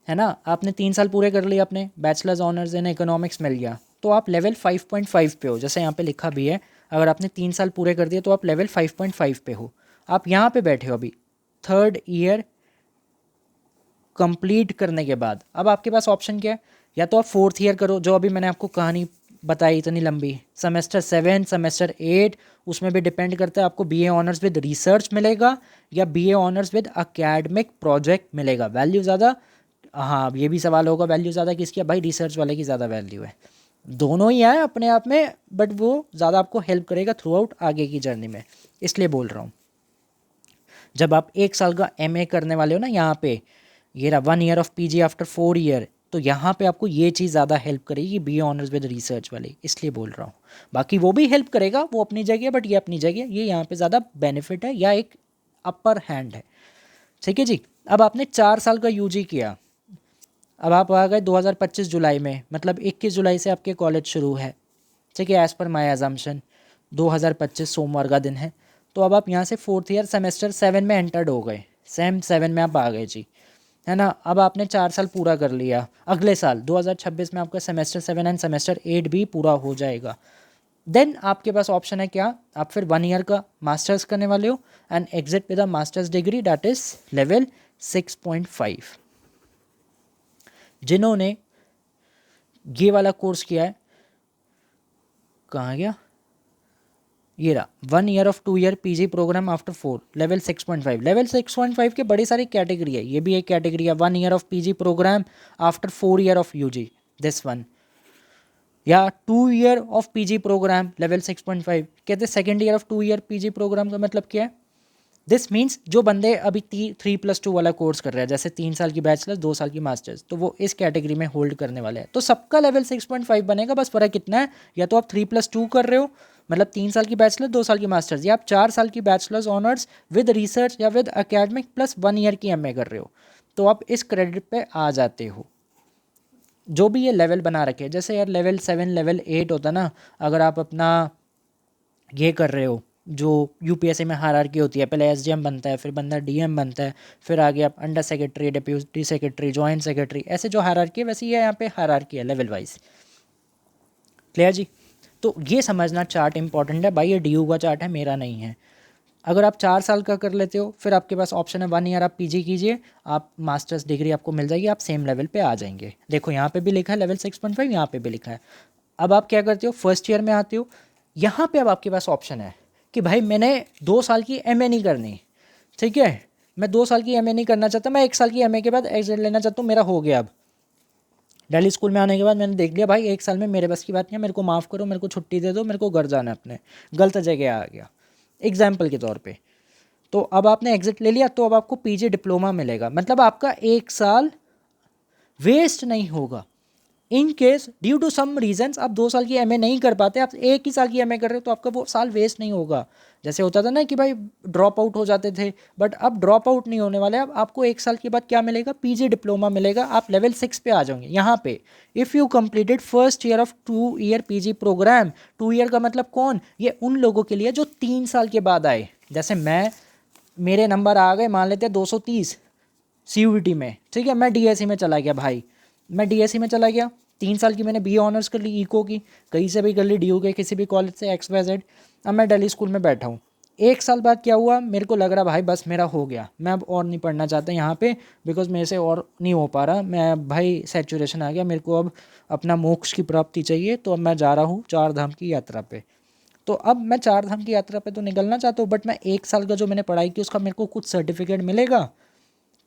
है ना, आपने 3 साल पूरे कर लिए, अपने बैचलर्स ऑनर्स इन इकोनॉमिक्स मिल गया, तो आप लेवल 5.5 पे हो, जैसे यहाँ पे लिखा भी है, अगर आपने 3 साल पूरे कर दिए तो आप लेवल 5.5 पे हो। आप यहाँ पे बैठे हो अभी 3rd ईयर कंप्लीट करने के बाद। अब आपके पास ऑप्शन क्या है, या तो आप 4th ईयर करो, जो अभी मैंने आपको कहानी बताई इतनी लंबी, सेमेस्टर 7, सेमेस्टर 8, उसमें भी डिपेंड करता है आपको BA ऑनर्स विद रिसर्च मिलेगा या BA honours with academic project मिलेगा। वैल्यू ज़्यादा, हाँ ये भी सवाल होगा, वैल्यू ज़्यादा किसकी है भाई? रिसर्च वाले की ज़्यादा वैल्यू है। दोनों ही है अपने आप में, बट वो ज़्यादा आपको हेल्प करेगा थ्रू आउट आगे की जर्नी में, इसलिए बोल रहा हूँ। जब आप 1 साल का MA करने वाले हो ना, यहाँ पे ये रहा 1 year of PG after 4 year, तो यहाँ पे आपको ये चीज़ ज़्यादा हेल्प करेगी BA ऑनर्स विद रिसर्च वाले, इसलिए बोल रहा हूँ। बाकी वो भी हेल्प करेगा, वो अपनी जगह, बट ये अपनी जगह, ये यहाँ पे ज़्यादा बेनिफिट है या एक अपर हैंड है। ठीक है जी। अब आपने 4 साल का UG किया, अब आप आ गए 2025 जुलाई में, मतलब 21 जुलाई से आपके कॉलेज शुरू है, ठीक है, एज़ पर माई एजम्पशन 2025 सोमवार का दिन है। तो अब आप यहाँ से 4th ईयर सेमेस्टर 7 में एंटर्ड हो गए, सेम 7 में आप आ गए जी, है ना। अब आपने 4 साल पूरा कर लिया, अगले साल 2026 में आपका सेमेस्टर 7 एंड सेमेस्टर 8 भी पूरा हो जाएगा। देन आपके पास ऑप्शन है क्या, आप फिर 1 ईयर का मास्टर्स करने वाले हो and exit with a masters degree that is level 6.5। जिन्होंने ये वाला कोर्स किया है, कहाँ गया, ये रहा 1 year of 2 year PG programme after 4 level 6.5। Level 6.5 के बड़ी सारी कैटेगरी है, ये भी एक कैटेगरी है, 1 year of PG programme after 4 year of UG, this one, या 2 year of PG programme level 6.5। कहते 2nd year of 2 year PG programme का मतलब क्या है? दिस मीन्स जो बंदे अभी 3+2 वाला कोर्स कर रहे हैं, जैसे 3 साल की बैचलर्स 2 साल की मास्टर्स, तो वो इस कैटेगरी में होल्ड करने वाले हैं। तो सबका लेवल 6.5 बनेगा, बस फर्क कितना है, या तो आप 3+2 कर रहे हो, मतलब 3 साल की बैचलर 2 साल की मास्टर्स, या आप 4 साल की बैचलर्स ऑनर्स विद रिसर्च या विद अकेडमिक प्लस 1 ईयर की MA कर रहे हो, तो आप इस क्रेडिट पे आ जाते हो। जो भी ये लेवल बना रखे, जैसे यार लेवल 7 लेवल 8 होता ना, अगर आप अपना ये कर रहे हो, जो UPSC में हायरार्की होती है, पहले SDM बनता है, फिर बंदा DM बनता है, फिर आगे आप under secretary, deputy secretary, joint secretary, ऐसे जो हायरार्की है वैसे ये यहाँ पे हायरार्की है लेवल वाइज। क्लियर जी? तो ये समझना चार्ट इंपॉर्टेंट है भाई, ये DU का चार्ट है, मेरा नहीं है। अगर आप 4 साल का कर लेते हो, फिर आपके पास ऑप्शन है 1 ईयर आप PG कीजिए, आप मास्टर्स डिग्री आपको मिल जाएगी, आप सेम लेवल पे आ जाएंगे। देखो यहाँ पे भी लिखा है लेवल 6.5, यहाँ पे भी लिखा है। अब आप क्या करते हो, फर्स्ट ईयर में आते हो, यहाँ पे अब आपके पास ऑप्शन है कि भाई मैंने 2 साल की MA नहीं करनी, ठीक है, मैं 2 साल की MA नहीं करना चाहता, मैं 1 साल की MA के बाद एग्जिट लेना चाहता हूँ, मेरा हो गया। अब दिल्ली स्कूल में आने के बाद मैंने देख लिया भाई 1 साल में मेरे बस की बात नहीं है, मेरे को माफ़ करो, मेरे को छुट्टी दे दो, मेरे को घर जाना है, अपने गलत जगह आ गया, एग्जाम्पल के तौर पर। तो अब आपने एग्जिट ले लिया, तो अब आपको पीजी डिप्लोमा मिलेगा, मतलब आपका 1 साल वेस्ट नहीं होगा। In case due to some reasons आप 2 साल की एमए नहीं कर पाते, आप 1 ही साल की एमए कर रहे हो, तो आपका वो साल वेस्ट नहीं होगा। जैसे होता था ना कि भाई ड्रॉप आउट हो जाते थे, बट अब ड्रॉप आउट नहीं होने वाले। अब आपको 1 साल के बाद क्या मिलेगा, पीजी डिप्लोमा मिलेगा, आप लेवल 6 पे आ जाओगे। यहाँ पे if you completed first year of 2 year PG programme, 2 year का मतलब कौन, ये उन लोगों के लिए जो 3 साल के बाद आए। जैसे मेरे नंबर आ गए मान लेते हैं 230 CUET में, ठीक है, मैं डीएससी में चला गया भाई, मैं डीएससी में चला गया, 3 साल की मैंने बीए ऑनर्स कर ली इको की, कहीं से भी कर ली, DU के किसी भी कॉलेज से XYZ। अब मैं दिल्ली स्कूल में बैठा हूँ। 1 साल बाद क्या हुआ, मेरे को लग रहा भाई बस मेरा हो गया, मैं अब और नहीं पढ़ना चाहता यहाँ पे, बिकॉज मेरे से और नहीं हो पा रहा, मैं भाई सैचुरेशन आ गया, मेरे को अब अपना मोक्ष की प्राप्ति चाहिए, तो अब मैं जा रहा हूँ 4 धाम की यात्रा पे। तो अब मैं 4 धाम की यात्रा पे तो निकलना चाहता हूँ, बट मैं 1 साल का जो मैंने पढ़ाई की उसका मेरे को कुछ सर्टिफिकेट मिलेगा,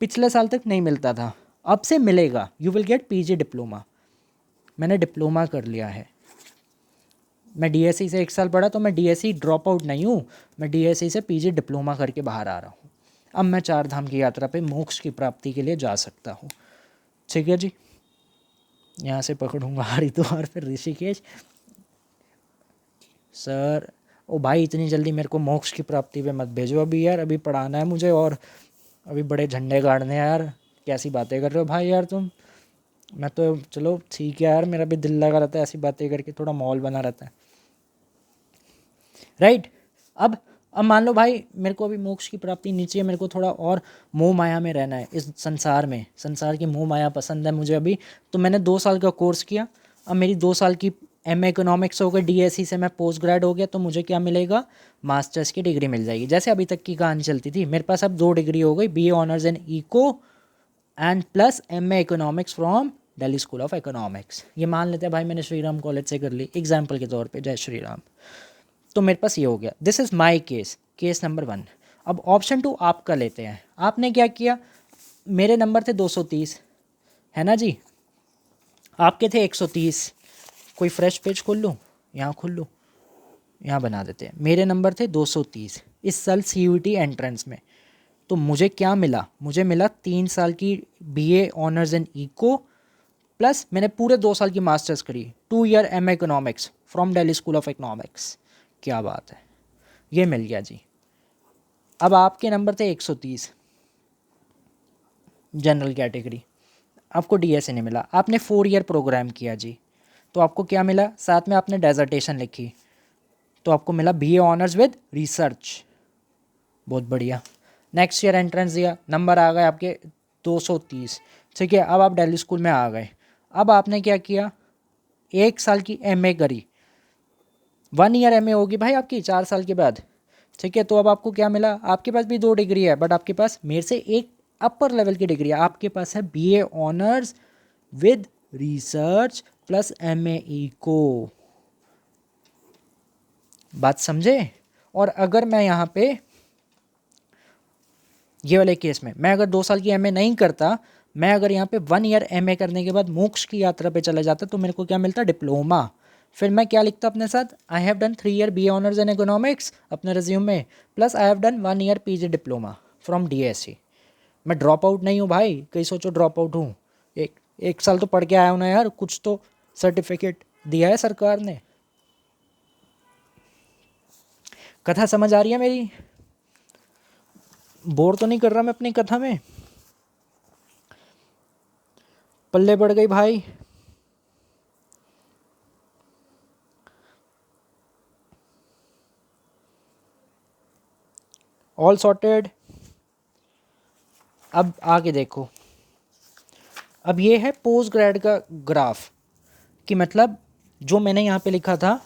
पिछले साल तक नहीं मिलता था, अब से मिलेगा। You will get PG diploma. मैंने डिप्लोमा कर लिया है, मैं डीएससी से 1 साल पढ़ा, तो मैं डीएससी ड्रॉप आउट नहीं हूँ, मैं डीएससी से पीजी डिप्लोमा करके बाहर आ रहा हूँ। अब मैं 4 धाम की यात्रा पे मोक्ष की प्राप्ति के लिए जा सकता हूँ। ठीक है जी, यहाँ से पकड़ूंगा हरिद्वार फिर ऋषिकेश। सर ओ भाई इतनी जल्दी मेरे को मोक्ष की प्राप्ति पे मत भेजो अभी यार, अभी पढ़ाना है मुझे, और अभी बड़े झंडे गाड़ने हैं यार, कैसी बातें कर रहे हो भाई यार तुम। मैं तो चलो ठीक है यार, मेरा भी दिल लगा रहता है ऐसी बातें करके, थोड़ा माहौल बना रहता है, राइट। अब मान लो भाई मेरे को अभी मोक्ष की प्राप्ति नहीं चाहिए, मेरे को थोड़ा और मोह माया में रहना है, इस संसार में, संसार की मोह माया पसंद है मुझे अभी। तो मैंने 2 साल का कोर्स किया, अब मेरी 2 साल की MA इकोनॉमिक्स हो गई, DSC से मैं पोस्ट ग्रेड हो गया, तो मुझे क्या मिलेगा, मास्टर्स की डिग्री मिल जाएगी। जैसे अभी तक की कहानी चलती थी, मेरे पास अब 2 डिग्री हो गई, BA honours in eco and plus MA economics from Delhi school of economics. ये मान लेते हैं भाई मैंने श्री राम कॉलेज से कर ली, एग्जाम्पल के तौर पे, जय श्री राम। तो मेरे पास ये हो गया, this is my case number 1। अब ऑप्शन 2 आपका लेते हैं। आपने क्या किया, मेरे नंबर थे 230, है ना जी, आपके थे 130। कोई फ्रेश पेज खोल लूँ, यहाँ खोल लूँ, यहाँ बना देते हैं। मेरे नंबर थे 230 इस साल CUET एंट्रेंस में। तो मुझे क्या मिला, मुझे मिला 3 साल की BA honours in eco, plus मैंने पूरे 2 साल की मास्टर्स करी, 2 year MA economics from Delhi school of economics. क्या बात है, ये मिल गया जी। अब आपके नंबर थे 130 जनरल कैटेगरी, आपको DSA नहीं मिला, आपने 4 ईयर प्रोग्राम किया जी, तो आपको क्या मिला, साथ में आपने डेजर्टेशन लिखी, तो आपको मिला BA ऑनर्स विद रिसर्च। बहुत बढ़िया। नेक्स्ट ईयर एंट्रेंस दिया, नंबर आ गए आपके 230, ठीक है। अब आप दिल्ली स्कूल में आ गए, अब आपने क्या किया, 1 साल की MA करी, 1 ईयर MA होगी भाई आपकी 4 साल के बाद, ठीक है। तो अब आपको क्या मिला, आपके पास भी 2 डिग्री है, बट आपके पास मेरे से एक अपर लेवल की डिग्री है, आपके पास है BA honours with research plus MA eco. बात समझे। और अगर मैं यहाँ पे ये वाले केस में, मैं अगर 2 साल की MA नहीं करता, मैं अगर यहाँ पे 1 ईयर MA करने के बाद मोक्ष की यात्रा पे चला जाता, तो मेरे को क्या मिलता, डिप्लोमा। फिर मैं क्या लिखता अपने साथ, I have done 3 year BA honours in economics अपने रिज्यूम में, plus I have done 1 year PG diploma from DSC। मैं ड्रॉप आउट नहीं हूँ भाई, कहीं सोचो ड्रॉप आउट हूँ, एक साल तो पढ़ के आया हूँ ना यार, कुछ तो सर्टिफिकेट दिया है सरकार ने। कथा समझ आ रही है मेरी, बोर तो नहीं कर रहा मैं अपनी कथा में, पल्ले पड़ गई भाई। All sorted. अब आगे देखो, अब ये है पोस्ट ग्रेड का ग्राफ, कि मतलब जो मैंने यहाँ पे लिखा था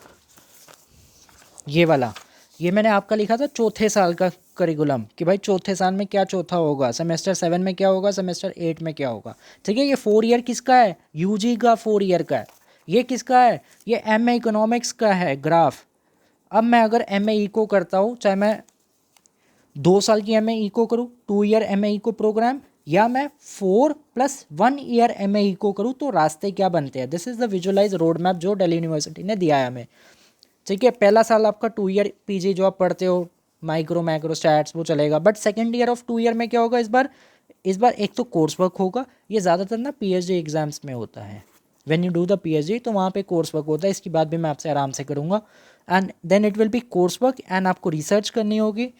ये वाला, ये मैंने आपका लिखा था चौथे साल का करिकुलम, कि भाई चौथे साल में क्या चौथा होगा, सेमेस्टर 7 में क्या होगा, सेमेस्टर 8 में क्या होगा, ठीक है। ये 4 ईयर किसका है, UG का 4 ईयर का है। ये किसका है, ये MA इकोनॉमिक्स का है ग्राफ। अब मैं अगर MA इको करता हूँ, चाहे मैं 2 साल की MA इको करूँ, 2 ईयर MA इको प्रोग्राम, या मैं 4 + 1 ईयर MA इको करूँ, तो रास्ते क्या बनते हैं। This is the visualise road map जो दिल्ली यूनिवर्सिटी ने दिया है हमें, ठीक है। पहला साल आपका 2 ईयर PG जो आप पढ़ते हो माइक्रो मैक्रो स्टैट्स वो चलेगा, but second year of 2 year में क्या होगा इस बार एक तो कोर्स वर्क होगा, ये ज़्यादातर ना पीएचडी एग्जाम्स में होता है, when you do the PhD तो वहाँ पे कोर्स वर्क होता है, इसकी बात भी मैं आपसे आराम से करूँगा। And then it will be course work and आपको रिसर्च करनी होगी।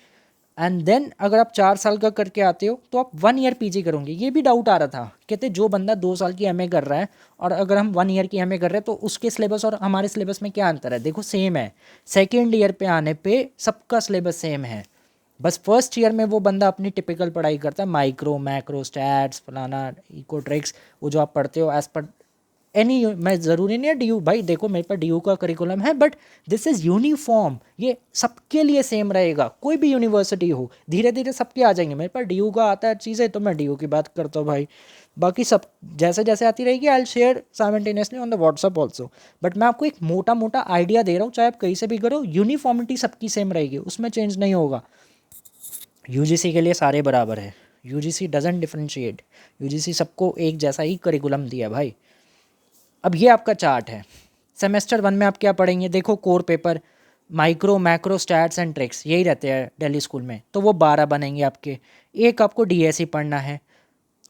एंड देन अगर आप 4 साल का करके आते हो तो आप 1 ईयर पीजी करोगे। ये भी डाउट आ रहा था, कहते जो बंदा 2 साल की एमए कर रहा है और अगर हम 1 ईयर की एमए कर रहे हैं तो उसके सिलेबस और हमारे सिलेबस में क्या अंतर है? देखो सेम है, सेकेंड ईयर पे आने पे सबका सिलेबस सेम है, बस फर्स्ट ईयर में वो बंदा अपनी टिपिकल पढ़ाई करता है, माइक्रो मैक्रो स्टैट्स फलाना इकोट्रिक्स, वो जो आप पढ़ते हो एज पर एनी, मैं ज़रूरी नहीं है डीयू, भाई देखो मेरे पास डीयू का करिकुलम है बट दिस इज़ यूनिफॉर्म, ये सबके लिए सेम रहेगा, कोई भी यूनिवर्सिटी हो, धीरे धीरे सबके आ जाएंगे। मेरे पास डीयू का आता है चीज़ें तो मैं डीयू की बात करता हूँ भाई, बाकी सब जैसे जैसे आती रहेगी I will share simultaneously on the WhatsApp also, but मैं आपको एक मोटा मोटा आइडिया दे रहा हूँ, चाहे आप कहीं से भी करो यूनिफॉर्मिटी सबकी सेम रहेगी, उसमें चेंज नहीं होगा। यूजीसी के लिए सारे बराबर है, यूजीसी डजंट डिफरेंशिएट, यूजीसी सबको एक जैसा ही करिकुलम दिया भाई। अब ये आपका चार्ट है, सेमेस्टर 1 में आप क्या पढ़ेंगे? देखो core paper micro macro stats and tricks यही रहते हैं दिल्ली स्कूल में, तो वो 12 बनेंगे आपके। एक आपको डीएसई पढ़ना है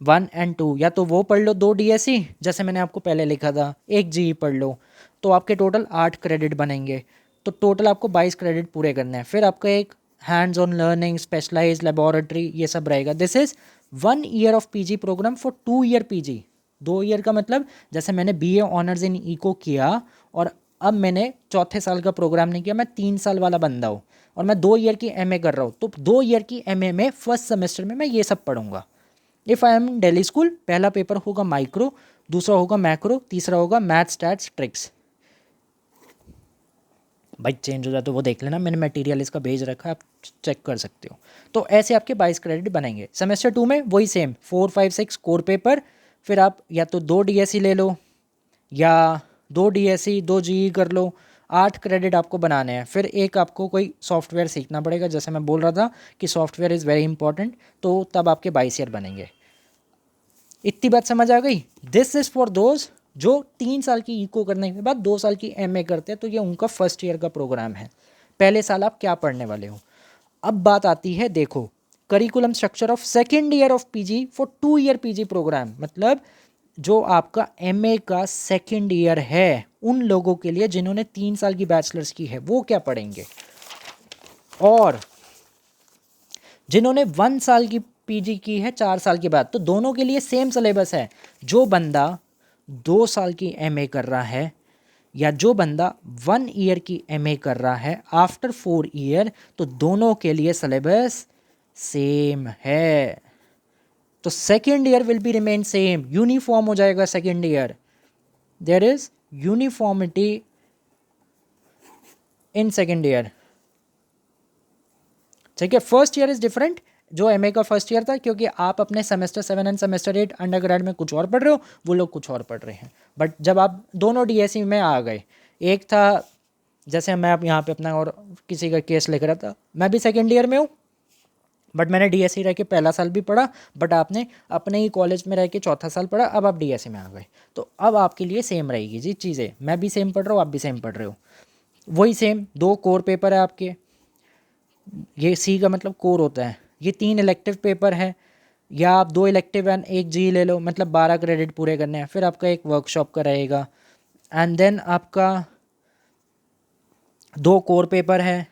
1 एंड 2, या तो वो पढ़ लो 2 डीएसई जैसे मैंने आपको पहले लिखा था, एक जीई पढ़ लो, तो आपके टोटल 8 क्रेडिट बनेंगे, तो टोटल आपको 22 क्रेडिट पूरे करने हैं। फिर आपका एक hands on learning specialise laboratory ये सब रहेगा। This is 1 year of PG programme for 2 year PG. 2 year का मतलब जैसे मैंने बीए ऑनर्स इन इको किया और अब मैंने चौथे साल का प्रोग्राम नहीं किया, मैं 3 साल वाला बंदा हूँ और मैं 2 ईयर की एमए कर रहा हूँ, तो 2 ईयर की एमए में फर्स्ट सेमेस्टर में मैं ये सब पढ़ूंगा। If I am Delhi school, पहला पेपर होगा माइक्रो, दूसरा होगा मैक्रो, तीसरा होगा मैथ स्टैट्स ट्रिक्स। भाई चेंज हो जाए तो वो देख लेना, मैंने मटेरियल इसका भेज रखा है, आप चेक कर सकते हो। तो ऐसे आपके 22 क्रेडिट बनेंगे। सेमेस्टर 2 में वही सेम 4 5 6 कोर पेपर, फिर आप या तो 2 डीएसई ले लो या 2 डीएसई 2 जीई कर लो, 8 क्रेडिट आपको बनाने हैं। फिर एक आपको कोई सॉफ्टवेयर सीखना पड़ेगा, जैसे मैं बोल रहा था कि सॉफ्टवेयर इज़ वेरी इंपॉर्टेंट, तो तब आपके 22 ईयर बनेंगे। इतनी बात समझ आ गई? दिस इज़ फॉर दोज जो 3 साल की इको करने के बाद 2 साल की एमए करते हैं, तो ये उनका फर्स्ट ईयर का प्रोग्राम है। पहले साल आप क्या पढ़ने वाले हो? अब बात आती है, देखो curriculum structure of second year of PG for 2 year PG programme, मतलब जो आपका एमए का सेकेंड ईयर है उन लोगों के लिए जिन्होंने 3 साल की बैचलर्स की है वो क्या पढ़ेंगे, और जिन्होंने 1 साल की पीजी की है 4 साल के बाद, तो दोनों के लिए सेम सिलेबस है। जो बंदा 2 साल की एमए कर रहा है या जो बंदा 1 ईयर की एमए कर रहा है आफ्टर 4 ईयर, तो दोनों के लिए सिलेबस सेम है। तो second year will be remain same, uniform हो जाएगा second year, there is uniformity in second year. ठीक है, फर्स्ट ईयर इज डिफरेंट, जो एमए का फर्स्ट ईयर था, क्योंकि आप अपने सेमेस्टर 7 एंड सेमेस्टर 8 अंडरग्रेड में कुछ और पढ़ रहे हो, वो लोग कुछ और पढ़ रहे हैं। बट जब आप दोनों डीएसई में आ गए, एक था जैसे मैं अब यहाँ पे अपना और किसी का केस लिख रहा था, मैं भी सेकेंड ईयर में हूँ बट मैंने डीएसई रह के पहला साल भी पढ़ा, बट आपने अपने ही कॉलेज में रह के चौथा साल पढ़ा, अब आप डीएसई में आ गए, तो अब आपके लिए सेम रहेगी जी चीज़ें, मैं भी सेम पढ़ रहा हूँ, आप भी सेम पढ़ रहे हो, वही सेम 2 कोर पेपर है आपके, ये सी का मतलब कोर होता है, ये 3 इलेक्टिव पेपर है, या आप 2 इलेक्टिव एंड 1 जी ले लो, मतलब 12 क्रेडिट पूरे करने हैं। फिर आपका एक वर्कशॉप का रहेगा एंड देन आपका 2 कोर पेपर है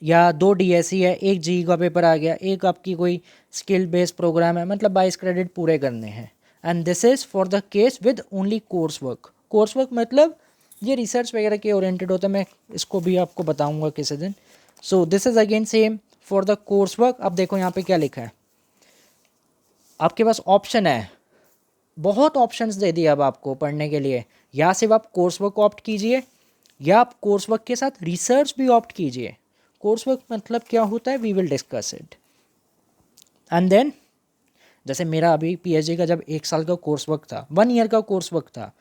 या 2 डीएसई है, 1 जी का पेपर आ गया, एक आपकी कोई स्किल बेस्ड प्रोग्राम है, मतलब 22 क्रेडिट पूरे करने हैं। And this is for the case with only course work. Course work मतलब ये रिसर्च वगैरह के ओरिएंटेड होता है, मैं इसको भी आपको बताऊंगा किसी दिन। So this is again same for the course work. अब देखो यहाँ पे क्या लिखा है, आपके पास ऑप्शन है, बहुत ऑप्शंस दे दिए अब आपको पढ़ने के लिए, या सिर्फ आप कोर्स वर्क ऑप्ट कीजिए या आप कोर्स वर्क के साथ रिसर्च भी ऑप्ट कीजिए। कोर्स वर्क मतलब क्या होता है, we will discuss it. And then जैसे मेरा अभी पीएचडी का जब 1 साल का कोर्स वर्क था, 1 ईयर का कोर्स वर्क था,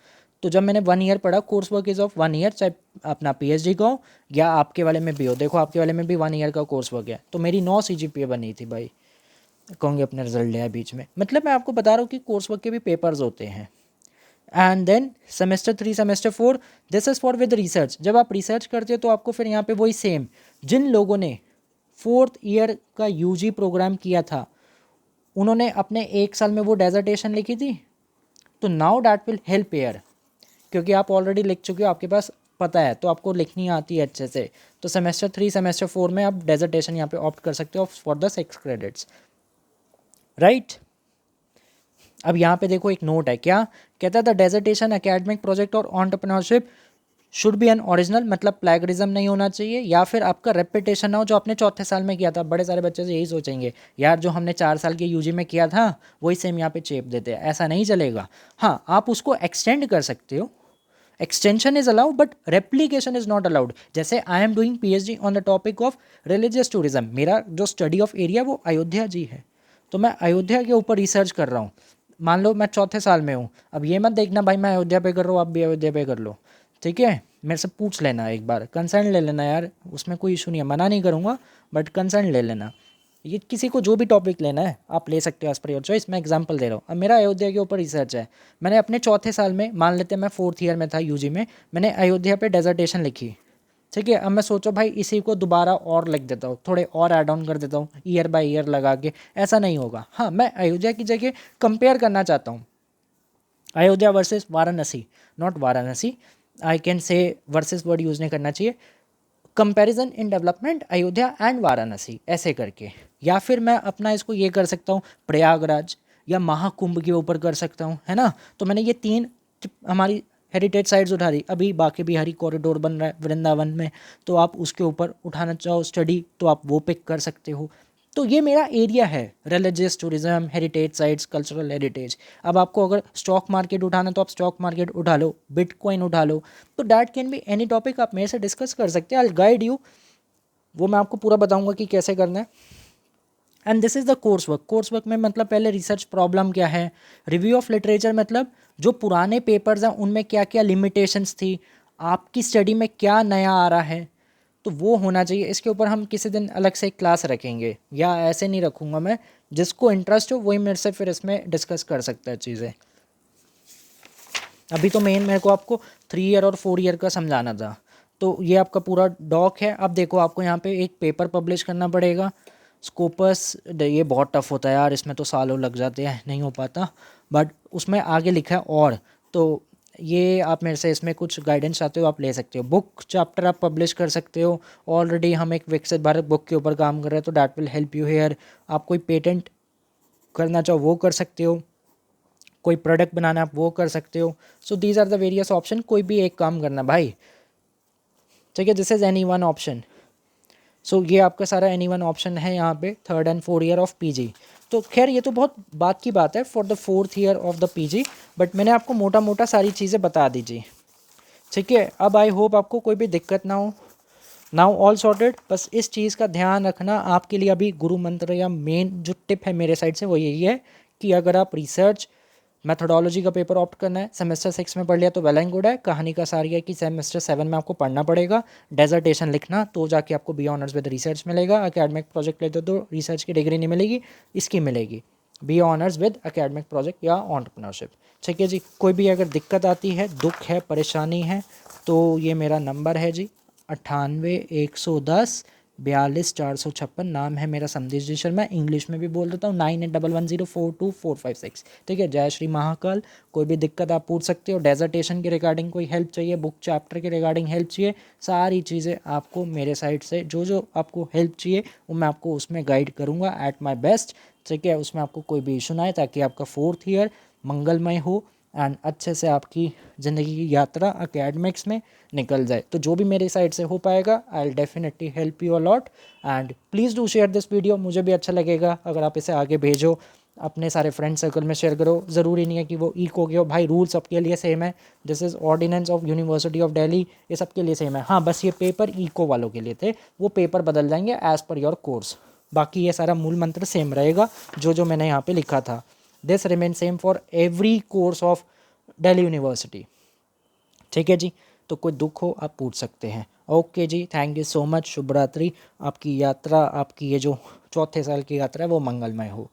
तो जब मैंने 1 ईयर पढ़ा, course work is of 1 year, चाहे अपना पीएचडी का हो या आपके वाले में भी हो। देखो आपके वाले में भी 1 ईयर का कोर्स वर्क है, तो मेरी 9 सीजीपीए बनी थी भाई, कहूँगी अपने रिजल्ट लिया बीच में, मतलब मैं आपको बता रहा हूँ कि कोर्स वर्क के भी पेपर्स होते हैं। And then semester 3 semester 4 this is for with research. जब आप रिसर्च करते हो तो आपको फिर यहाँ पे वही सेम, जिन लोगों ने 4th ईयर का यूजी प्रोग्राम किया था, उन्होंने अपने 1 साल में वो डेजर्टेशन लिखी थी। तो now that will help here, क्योंकि आप ऑलरेडी लिख चुके हो, आपके पास पता है, तो आपको लिखनी आती है अच्छे से। तो सेमेस्टर 3 सेमेस्टर 4 में आप डेजर्टेशन यहाँ पे ऑप्ट कर सकते हो फॉर द 6 क्रेडिट्स, राइट। अब यहाँ पे देखो एक नोट है, क्या कहता है, द डेजर्टेशन एकेडमिक प्रोजेक्ट और entrepreneurship should be an original, मतलब प्लेगरिज्म नहीं होना चाहिए, या फिर आपका रेपिटेशन ना हो जो आपने चौथे साल में किया था। बड़े सारे बच्चे से यही सोचेंगे, यार जो हमने 4 साल के यूजी में किया था वही सेम यहाँ पे चेप देते हैं, ऐसा नहीं चलेगा। हाँ, आप उसको एक्सटेंड कर सकते हो, extension is allowed but replication is not allowed. जैसे I am doing PhD on the topic of religious tourism, मेरा जो स्टडी ऑफ एरिया वो अयोध्या जी है, तो मैं अयोध्या के ऊपर रिसर्च कर रहा हूँ। मान लो मैं चौथे साल में हूँ, अब ये मत देखना भाई मैं अयोध्या पे कर रहा हूँ आप भी अयोध्या पे कर लो, ठीक है। मेरे से पूछ लेना, एक बार कंसर्न ले लेना यार, उसमें कोई इशू नहीं है, मना नहीं करूँगा, बट कंसर्न ले लेना। ये किसी को जो भी टॉपिक लेना है आप ले सकते हो एज पर योर चॉइस। मैं एग्जांपल दे रहा हूँ, अब मेरा अयोध्या के ऊपर रिसर्च है, मैंने अपने चौथे साल में, मान लेते हैं मैं 4th ईयर में था यूजी में, मैंने अयोध्या पे डेजर्टेशन लिखी, ठीक है। अब मैं सोचो भाई इसी को दोबारा और लिख देता हूँ, थोड़े और ऐड ऑन कर देता हूँ ईयर बाय ईयर लगा के, ऐसा नहीं होगा। हाँ, मैं अयोध्या की जगह कंपेयर करना चाहता हूँ, Ayodhya versus Varanasi, not Varanasi, I can say versus word use नहीं करना चाहिए, comparison in development Ayodhya and Varanasi, ऐसे करके। या फिर मैं अपना इसको ये कर सकता हूँ प्रयागराज या महाकुंभ के ऊपर कर सकता हूँ, है ना। तो मैंने ये 3 हमारी हेरिटेज साइट्स उठा दी, अभी बाकी बिहारी कॉरिडोर बन रहा है वृंदावन में, तो आप उसके ऊपर उठाना चाहो स्टडी तो आप वो पिक कर सकते हो। तो ये मेरा एरिया है, religious tourism, heritage sites, cultural heritage. अब आपको अगर स्टॉक मार्केट उठाना तो आप स्टॉक मार्केट उठा लो, बिटकॉइन उठा लो, तो that can be any topic, आप मेरे से डिस्कस कर सकते हैं, आई विल गाइड यू, वो मैं आपको पूरा बताऊंगा कि कैसे करना है। And this is the course work. Course work में मतलब पहले रिसर्च प्रॉब्लम क्या है, रिव्यू ऑफ लिटरेचर, मतलब जो पुराने पेपर्स हैं उनमें क्या क्या लिमिटेशंस थी, आपकी स्टडी में क्या नया आ रहा है, तो वो होना चाहिए। इसके ऊपर हम किसी दिन अलग से एक क्लास रखेंगे, या ऐसे नहीं रखूँगा मैं, जिसको इंटरेस्ट हो वही मेरे से फिर इसमें डिस्कस कर सकता है चीज़ें। अभी तो मेन मेरे को आपको 3 ईयर और 4 ईयर का समझाना था। तो ये आपका पूरा डॉक है। अब देखो आपको यहाँ पे एक पेपर पब्लिश करना पड़ेगा, स्कोपस, ये बहुत टफ होता है यार, इसमें तो सालों लग जाते हैं, नहीं हो पाता, बट उसमें आगे लिखा है और, तो ये आप मेरे से इसमें कुछ गाइडेंस चाहते हो आप ले सकते हो। बुक चैप्टर आप पब्लिश कर सकते हो, ऑलरेडी हम एक विकसित भारत बुक के ऊपर काम कर रहे हैं, तो that will help you here. आप कोई पेटेंट करना चाहो वो कर सकते हो, कोई प्रोडक्ट बनाना आप वो कर सकते हो। So these are the various option, कोई भी एक काम करना भाई, ठीक है। This is any one option. So ये आपका सारा एनी वन ऑप्शन है यहाँ पे 3rd and 4th year of PG. तो खैर ये तो बहुत बात की बात है for the 4th year of the PG, but मैंने आपको मोटा मोटा सारी चीज़ें बता दीजिए, ठीक है। अब आई होप आपको कोई भी दिक्कत ना हो। Now all sorted. बस इस चीज़ का ध्यान रखना, आपके लिए अभी गुरु मंत्र या मेन जो टिप है मेरे साइड से वो यही है कि अगर आप रिसर्च मैथडोलॉजी का पेपर ऑप्ट करना है, सेमेस्टर 6 में पढ़ लिया तो वेल एंड गुड है। कहानी का सार है कि सेमेस्टर 7 में आपको पढ़ना पड़ेगा, डेजर्टेशन लिखना, तो जाके आपको बी ऑनर्स विद रिसर्च मिलेगा। एकेडमिक प्रोजेक्ट लेते तो रिसर्च की डिग्री नहीं मिलेगी, इसकी मिलेगी B honours with academic project या एंटरप्रेन्योरशिप, ठीक है जी। कोई भी अगर दिक्कत आती है, दुख है, परेशानी है, तो ये मेरा नंबर है जी 98 110 42 456। नाम है मेरा समधीश जी शर्मा, इंग्लिश में भी बोल देता हूँ 9811042456, ठीक है। जय श्री महाकाल। कोई भी दिक्कत आप पूछ सकते हो, डेजर्टेशन के रिगार्डिंग कोई हेल्प चाहिए, बुक चैप्टर के रिगार्डिंग हेल्प चाहिए, सारी चीज़ें आपको मेरे साइड से जो आपको हेल्प चाहिए वो मैं आपको उसमें गाइड करूँगा एट माई बेस्ट, ठीक है। उसमें आपको कोई भी इशू ना आए, ताकि आपका 4th ईयर मंगलमय हो एंड अच्छे से आपकी ज़िंदगी की यात्रा एकेडमिक्स में निकल जाए। तो जो भी मेरी साइड से हो पाएगा I will definitely help you a lot, and please do share this video. मुझे भी अच्छा लगेगा अगर आप इसे आगे भेजो, अपने सारे फ्रेंड सर्कल में शेयर करो। ज़रूरी नहीं है कि वो इको के हो भाई, रूल सबके लिए सेम है। This is ordinance of university of Delhi, ये सबके लिए सेम है। हाँ, बस ये पेपर इको वालों के लिए थे, वो पेपर बदल जाएंगे एज़ पर योर कोर्स, बाकी ये सारा मूल मंत्र सेम रहेगा जो मैंने यहाँ पे लिखा था। This remain same for every course of Delhi university, ठीक है जी। तो कोई दुख हो आप पूछ सकते हैं। ओके जी, थैंक यू सो मच, शुभ रात्रि। आपकी यात्रा, आपकी ये जो 4थे साल की यात्रा है वो मंगलमय हो।